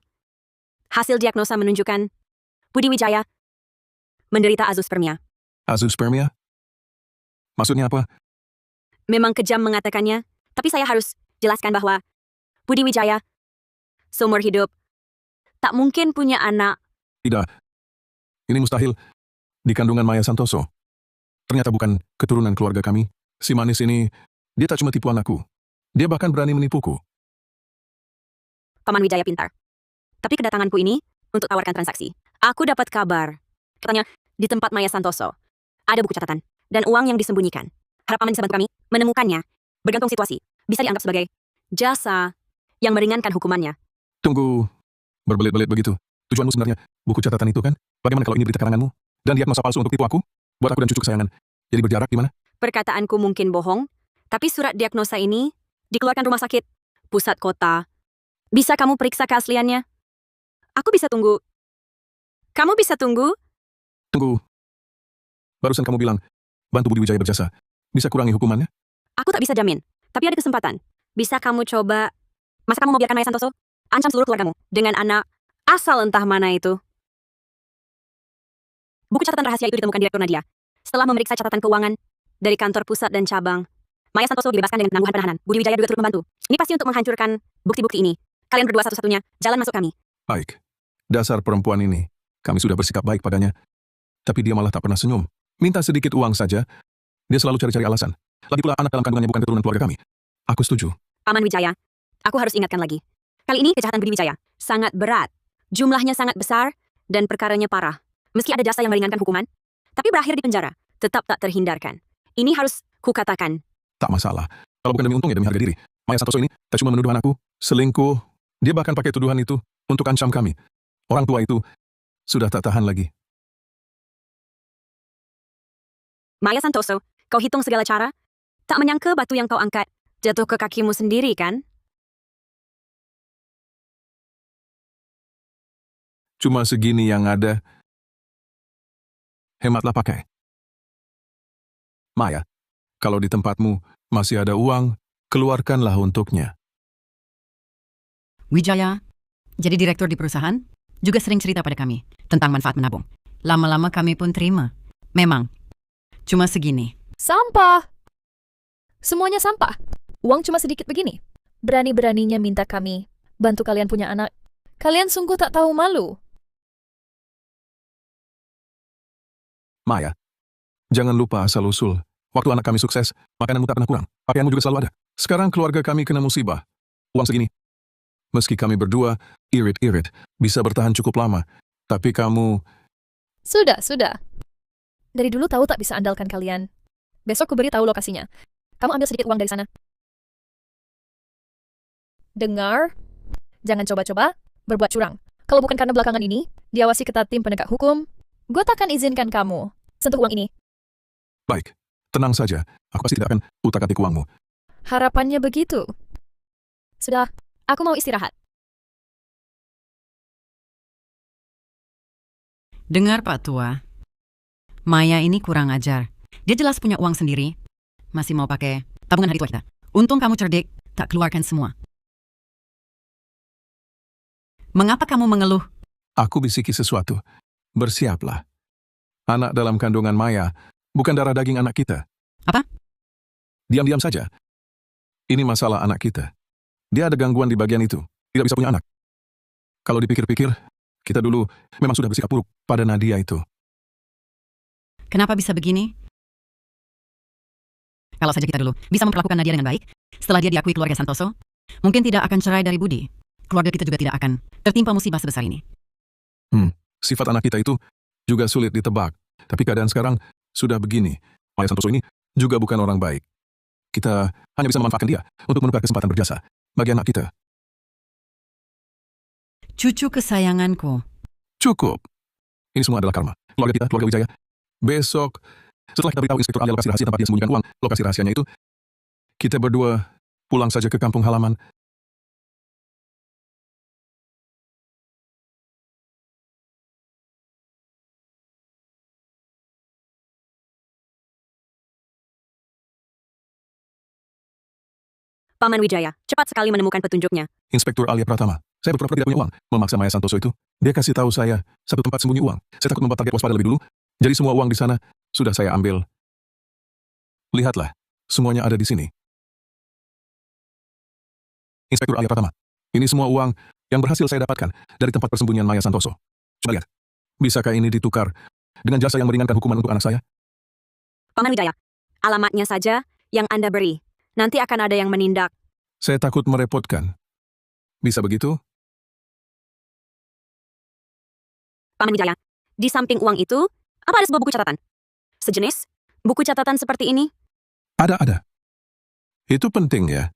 Hasil diagnosa menunjukkan Budi Wijaya menderita azospermia. Azoospermia? Maksudnya apa? Memang kejam mengatakannya, tapi saya harus jelaskan bahwa Budi Wijaya seumur hidup tak mungkin punya anak. Tidak. Ini mustahil. Di kandungan Maya Santoso. Ternyata bukan keturunan keluarga kami. Si manis ini, dia tak cuma tipu anakku. Dia bahkan berani menipuku. Paman Wijaya pintar. Tapi kedatanganku ini untuk tawarkan transaksi. Aku dapat kabar. Katanya, di tempat Maya Santoso ada buku catatan dan uang yang disembunyikan. Harap paman bisa bantu kami menemukannya. Bergantung situasi. Bisa dianggap sebagai jasa yang meringankan hukumannya. Tunggu. Berbelit-belit begitu. Tujuanmu sebenarnya buku catatan itu kan? Bagaimana kalau ini berita karanganmu? Dan diagnosa palsu untuk tipu aku? Buat aku dan cucu kesayangan. Jadi berjarak gimana? Perkataanku mungkin bohong, tapi surat diagnosa ini dikeluarkan rumah sakit pusat kota. Bisa kamu periksa keasliannya? Aku bisa tunggu. Kamu bisa tunggu? Tunggu. Barusan kamu bilang, bantu Budi Wijaya berjasa. Bisa kurangi hukumannya? Aku tak bisa jamin, tapi ada kesempatan. Bisa kamu coba. Masa kamu mau biarkan Maya Santoso ancam seluruh keluargamu dengan anak asal entah mana itu? Buku catatan rahasia itu ditemukan Direktur Nadia. Setelah memeriksa catatan keuangan dari kantor pusat dan cabang, Maya Santoso dibebaskan dengan penangguhan penahanan. Budi Wijaya juga turut membantu. Ini pasti untuk menghancurkan bukti-bukti ini. Kalian berdua satu-satunya jalan masuk kami. Baik. Dasar perempuan ini. Kami sudah bersikap baik padanya. Tapi dia malah tak pernah senyum. Minta sedikit uang saja. Dia selalu cari-cari alasan. Lagi pula anak dalam kandungannya bukan keturunan keluarga kami. Aku setuju. Paman Wijaya, aku harus ingatkan lagi. Kali ini kejahatan Budi Wijaya sangat berat. Jumlahnya sangat besar dan perkaranya parah. Meski ada jasa yang meringankan hukuman, tapi berakhir di penjara. Tetap tak terhindarkan. Ini harus kukatakan. Tak masalah. Kalau bukan demi untung ya demi harga diri. Maya Santoso ini tak cuma menuduh anakku, selingkuh. Dia bahkan pakai tuduhan itu untuk ancam kami. Orang tua itu sudah tak tahan lagi. Maya Santoso, kau hitung segala cara? Tak menyangka batu yang kau angkat jatuh ke kakimu sendiri, kan? Cuma segini yang ada. Hematlah pakai. Maya, kalau di tempatmu masih ada uang, keluarkanlah untuknya. Wijaya, jadi direktur di perusahaan, juga sering cerita pada kami tentang manfaat menabung. Lama-lama kami pun terima. Memang, cuma segini. Sampah! Semuanya sampah. Uang cuma sedikit begini. Berani-beraninya minta kami bantu kalian punya anak. Kalian sungguh tak tahu malu. Maya, jangan lupa asal-usul. Waktu anak kami sukses, makananmu tak pernah kurang. Pakaianmu juga selalu ada. Sekarang keluarga kami kena musibah. Uang segini. Meski kami berdua irit-irit, bisa bertahan cukup lama. Tapi kamu... Sudah. Dari dulu tahu tak bisa andalkan kalian. Besok ku beri tahu lokasinya. Kamu ambil sedikit uang dari sana. Dengar, jangan coba-coba berbuat curang. Kalau bukan karena belakangan ini, diawasi ketat tim penegak hukum, gue takkan izinkan kamu sentuh uang ini. Baik, tenang saja. Aku pasti tidak akan utak-atik uangmu. Harapannya begitu. Sudah, aku mau istirahat. Dengar Pak Tua, Maya ini kurang ajar. Dia jelas punya uang sendiri. Masih mau pakai tabungan hari tua kita. Untung kamu cerdik, tak keluarkan semua. Mengapa kamu mengeluh? Aku bisiki sesuatu. Bersiaplah. Anak dalam kandungan Maya bukan darah daging anak kita. Apa? Diam-diam saja. Ini masalah anak kita. Dia ada gangguan di bagian itu. Tidak bisa punya anak. Kalau dipikir-pikir, kita dulu memang sudah bersikap buruk pada Nadia itu. Kenapa bisa begini? Kalau saja kita dulu bisa memperlakukan Nadia dengan baik, setelah dia diakui keluarga Santoso, mungkin tidak akan cerai dari Budi. Keluarga kita juga tidak akan tertimpa musibah sebesar ini. Sifat anak kita itu juga sulit ditebak. Tapi keadaan sekarang sudah begini. Maya Santoso ini juga bukan orang baik. Kita hanya bisa memanfaatkan dia untuk menukar kesempatan berjasa bagi anak kita. Cucu kesayanganku. Cukup. Ini semua adalah karma. Keluarga kita, keluarga Wijaya. Besok, setelah kita beritahu Inspektur ahli lokasi rahasia tempat dia sembunyikan uang, lokasi rahasianya itu, kita berdua pulang saja ke kampung halaman. Paman Wijaya, cepat sekali menemukan petunjuknya. Inspektur Alia Pratama, saya berpura-pura tidak punya uang. Memaksa Maya Santoso itu. Dia kasih tahu saya satu tempat sembunyi uang. Saya takut membuat target waspada lebih dulu. Jadi semua uang di sana sudah saya ambil. Lihatlah, semuanya ada di sini. Inspektur Alia Pratama, ini semua uang yang berhasil saya dapatkan dari tempat persembunyian Maya Santoso. Coba lihat, bisakah ini ditukar dengan jasa yang meringankan hukuman untuk anak saya? Paman Wijaya, alamatnya saja yang Anda beri. Nanti akan ada yang menindak. Saya takut merepotkan. Bisa begitu? Paman Wijaya, di samping uang itu, apa ada sebuah buku catatan? Sejenis buku catatan seperti ini? Ada. Itu penting ya.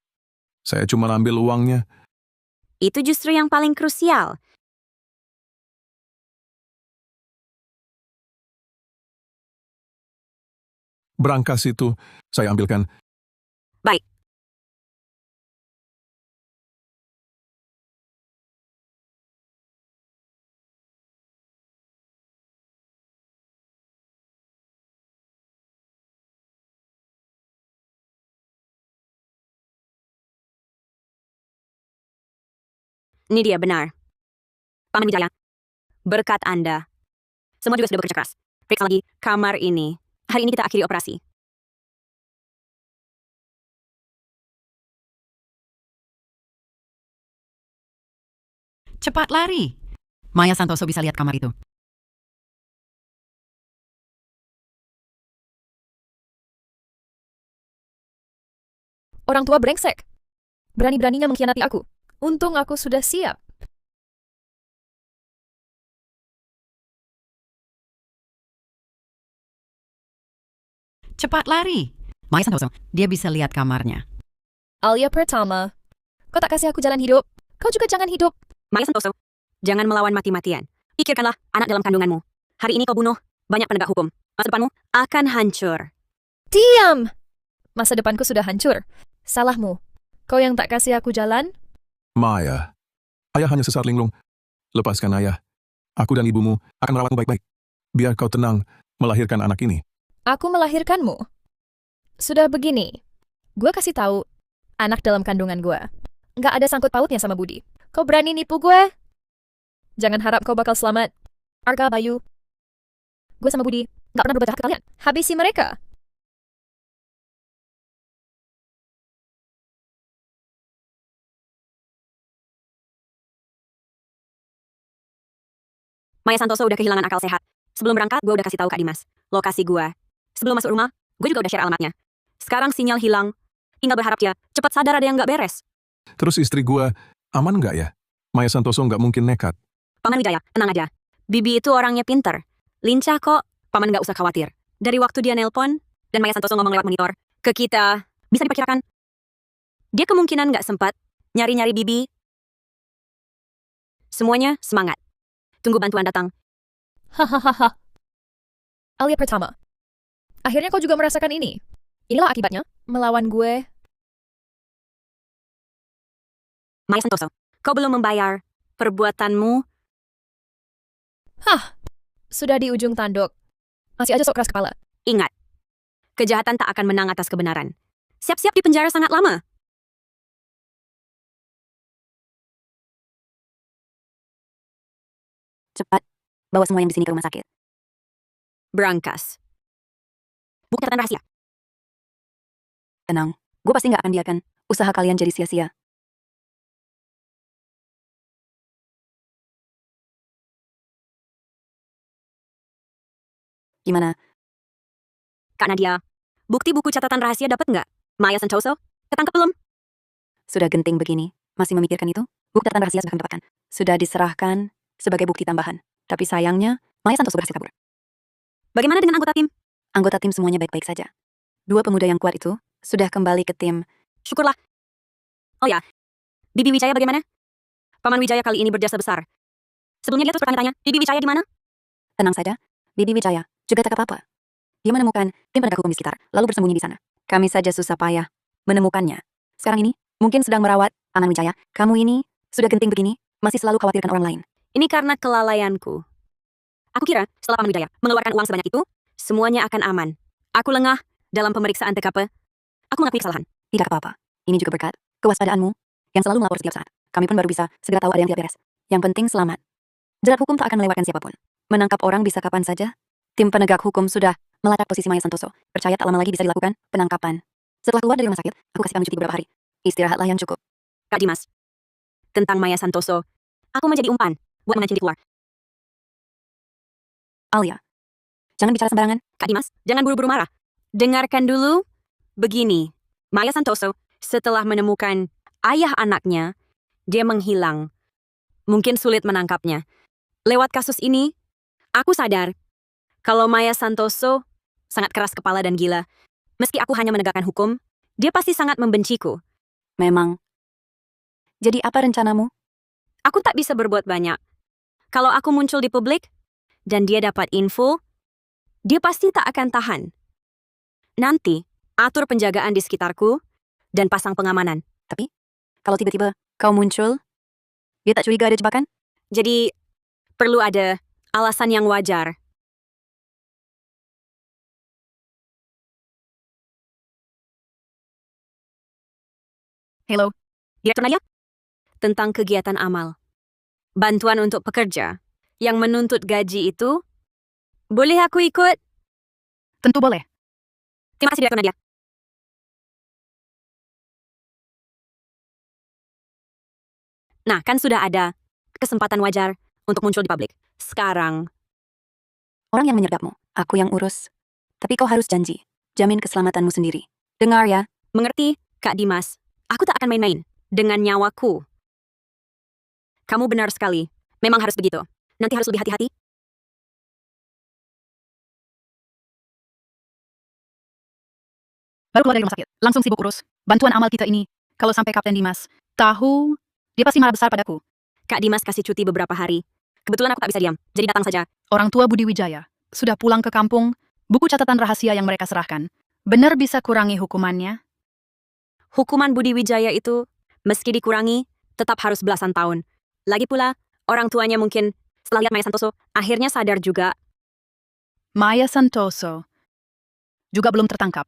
Saya cuma ambil uangnya. Itu justru yang paling krusial. Berangkas itu saya ambilkan. Baik. Ini dia, benar. Paman Wijaya, berkat Anda. Semua juga sudah bekerja keras. Periksa lagi kamar ini. Hari ini kita akhiri operasi. Cepat lari. Maya Santoso bisa lihat kamar itu. Orang tua brengsek. Berani-beraninya mengkhianati aku. Untung aku sudah siap. Cepat lari. Maya Santoso, dia bisa lihat kamarnya. Alia Pratama, kau tak kasih aku jalan hidup. Kau juga jangan hidup. Maya Santoso, jangan melawan mati-matian. Pikirkanlah anak dalam kandunganmu. Hari ini kau bunuh banyak penegak hukum. Masa depanmu akan hancur. Diam! Masa depanku sudah hancur. Salahmu. Kau yang tak kasih aku jalan? Maya, ayah hanya sesat linglung. Lepaskan ayah. Aku dan ibumu akan merawatmu baik-baik. Biar kau tenang melahirkan anak ini. Aku melahirkanmu. Sudah begini. Gue kasih tahu anak dalam kandungan gue. Nggak ada sangkut pautnya sama Budi. Kau berani nipu gue? Jangan harap kau bakal selamat. Arga Bayu. Gue sama Budi nggak pernah berbuat jahat ke kalian. Habisi mereka. Maya Santoso udah kehilangan akal sehat. Sebelum berangkat, gue udah kasih tahu Kak Dimas lokasi gue. Sebelum masuk rumah, gue juga udah share alamatnya. Sekarang sinyal hilang. Tinggal berharap dia cepat sadar ada yang nggak beres. Terus istri gua aman nggak ya? Maya Santoso nggak mungkin nekat. Paman Wijaya, tenang aja. Bibi itu orangnya pinter. Lincah kok. Paman nggak usah khawatir. Dari waktu dia nelpon, dan Maya Santoso ngomong lewat monitor, ke kita, bisa diperkirakan. Dia kemungkinan nggak sempat nyari-nyari Bibi. Semuanya semangat. Tunggu bantuan datang. Hahaha. Alia Pratama. Akhirnya kau juga merasakan ini. Inilah akibatnya. Melawan gue. Maya Santoso, kau belum membayar perbuatanmu. Hah. Sudah di ujung tanduk. Masih aja sok keras kepala. Ingat, kejahatan tak akan menang atas kebenaran. Siap-siap di penjara sangat lama. Cepat, bawa semua yang di sini ke rumah sakit. Berangkas. Buku catatan rahasia. Tenang, gue pasti nggak akan biarkan usaha kalian jadi sia-sia. Gimana? Kak Nadia, bukti buku catatan rahasia dapat nggak? Maya Santoso, ketangkep belum? Sudah genting begini, masih memikirkan itu? Buku catatan rahasia sudah kami dapatkan. Sudah diserahkan sebagai bukti tambahan. Tapi sayangnya, Maya Santoso berhasil kabur. Bagaimana dengan anggota tim? Anggota tim semuanya baik-baik saja. 2 pemuda yang kuat itu sudah kembali ke tim. Syukurlah. Oh ya, Bibi Wijaya bagaimana? Paman Wijaya kali ini berjasa besar. Sebelumnya dia terus bertanya-tanya, Bibi Wijaya di mana? Tenang saja, Bibi Wijaya juga tak apa-apa. Dia menemukan tim penegak hukum di sekitar, lalu bersembunyi di sana. Kami saja susah payah menemukannya. Sekarang ini, mungkin sedang merawat. Paman Wijaya, kamu ini sudah genting begini, masih selalu khawatirkan orang lain. Ini karena kelalaianku. Aku kira setelah Paman Wijaya mengeluarkan uang sebanyak itu, semuanya akan aman. Aku lengah dalam pemeriksaan TKP. Aku mengakui kesalahan. Tidak apa-apa. Ini juga berkat kewaspadaanmu, yang selalu melapor setiap saat. Kami pun baru bisa segera tahu ada yang tidak beres. Yang penting selamat. Jerat hukum tak akan melewatkan siapapun. Menangkap orang bisa kapan saja. Tim penegak hukum sudah melacak posisi Maya Santoso. Percaya tak lama lagi bisa dilakukan penangkapan. Setelah keluar dari rumah sakit, aku kasih kamu cuti beberapa hari. Istirahatlah yang cukup. Kak Dimas, tentang Maya Santoso, aku menjadi umpan buat memancing di keluar. Alia, jangan bicara sembarangan. Kak Dimas, jangan buru-buru marah. Dengarkan dulu. Begini, Maya Santoso setelah menemukan ayah anaknya, dia menghilang. Mungkin sulit menangkapnya. Lewat kasus ini, aku sadar kalau Maya Santoso sangat keras kepala dan gila. Meski aku hanya menegakkan hukum, dia pasti sangat membenciku. Memang. Jadi apa rencanamu? Aku tak bisa berbuat banyak. Kalau aku muncul di publik, dan dia dapat info, dia pasti tak akan tahan. Nanti, atur penjagaan di sekitarku, dan pasang pengamanan. Tapi, kalau tiba-tiba kau muncul, dia tak curiga ada jebakan? Jadi, perlu ada alasan yang wajar. Hello, Direktur Nadia, tentang kegiatan amal. Bantuan untuk pekerja yang menuntut gaji itu, boleh aku ikut? tentu boleh. Terima kasih, Direktur Nadia. Nah, kan sudah ada kesempatan wajar untuk muncul di publik. Sekarang, Orang yang menyergapmu, aku yang urus. Tapi kau harus janji, jamin keselamatanmu sendiri. Dengar ya, mengerti, Kak Dimas? Aku tak akan main-main dengan nyawaku. Kamu benar sekali. Memang harus begitu. Nanti harus lebih hati-hati. Baru keluar dari rumah sakit, langsung sibuk urus. Bantuan amal kita ini, kalau sampai Kapten Dimas tahu, dia pasti marah besar padaku. Kak Dimas kasih cuti beberapa hari. Kebetulan aku tak bisa diam, jadi datang saja. Orang tua Budi Wijaya sudah pulang ke kampung, buku catatan rahasia yang mereka serahkan. Benar bisa kurangi hukumannya? Hukuman Budi Wijaya itu, meski dikurangi, tetap harus belasan tahun. Lagi pula, orang tuanya mungkin setelah lihat Maya Santoso, akhirnya sadar juga. Maya Santoso juga belum tertangkap.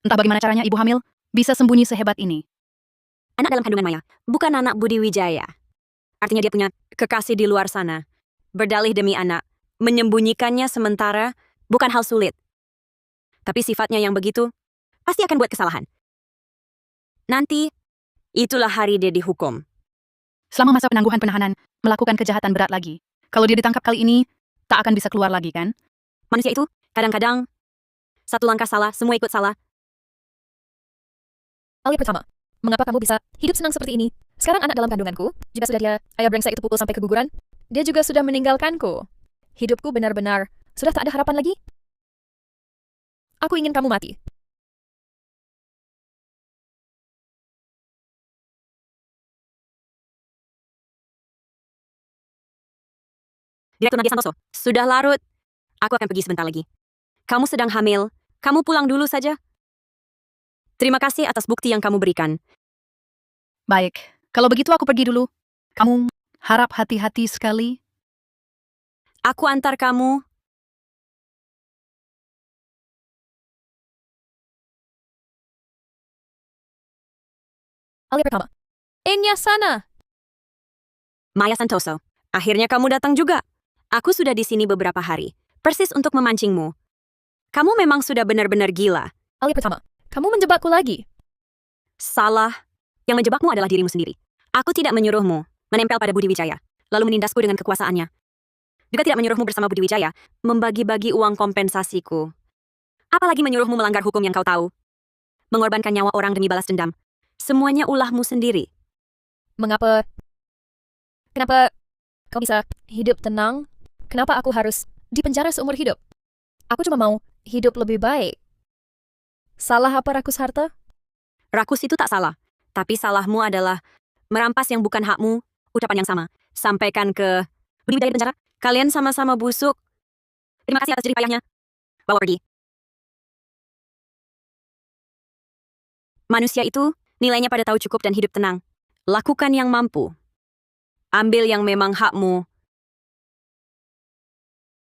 Entah bagaimana caranya ibu hamil bisa sembunyi sehebat ini. Anak dalam kandungan Maya, bukan anak Budi Wijaya. Artinya dia punya kekasih di luar sana. Berdalih demi anak, menyembunyikannya sementara bukan hal sulit. Tapi sifatnya yang begitu, pasti akan buat kesalahan. Nanti, itulah hari dia dihukum. Selama masa penangguhan penahanan, melakukan kejahatan berat lagi. Kalau dia ditangkap kali ini, tak akan bisa keluar lagi kan? Manusia itu, kadang-kadang, satu langkah salah, semua ikut salah. Alia pertama, mengapa kamu bisa hidup senang seperti ini? Sekarang anak dalam kandunganku, jika sudah dia ayah brengsek itu pukul sampai keguguran, dia juga sudah meninggalkanku. Hidupku benar-benar sudah tak ada harapan lagi. Aku ingin kamu mati. Direktur Nadia Santoso, sudah larut. Aku akan pergi sebentar lagi. Kamu sedang hamil, kamu pulang dulu saja. Terima kasih atas bukti yang kamu berikan. Baik, kalau begitu aku pergi dulu. Kamu harap hati-hati sekali. Aku antar kamu. Alia pertama. Enya sana. Maya Santoso, akhirnya kamu datang juga. Aku sudah di sini beberapa hari, persis untuk memancingmu. Kamu memang sudah benar-benar gila. Alia pertama, kamu menjebakku lagi. Salah. Yang menjebakmu adalah dirimu sendiri. Aku tidak menyuruhmu menempel pada Budi Wijaya, lalu menindasku dengan kekuasaannya. Juga tidak menyuruhmu bersama Budi Wijaya membagi-bagi uang kompensasiku. Apalagi menyuruhmu melanggar hukum yang kau tahu. Mengorbankan nyawa orang demi balas dendam. Semuanya ulahmu sendiri. Kenapa kau bisa hidup tenang? Kenapa aku harus dipenjara seumur hidup? Aku cuma mau hidup lebih baik. Salah apa rakus harta? Rakus itu tak salah. Tapi salahmu adalah merampas yang bukan hakmu, ucapan yang sama. Sampaikan ke Budi Wijaya di penjara. Kalian sama-sama busuk. Terima kasih atas jerih payahnya. Bawa pergi. Manusia itu nilainya pada tahu cukup dan hidup tenang. Lakukan yang mampu. Ambil yang memang hakmu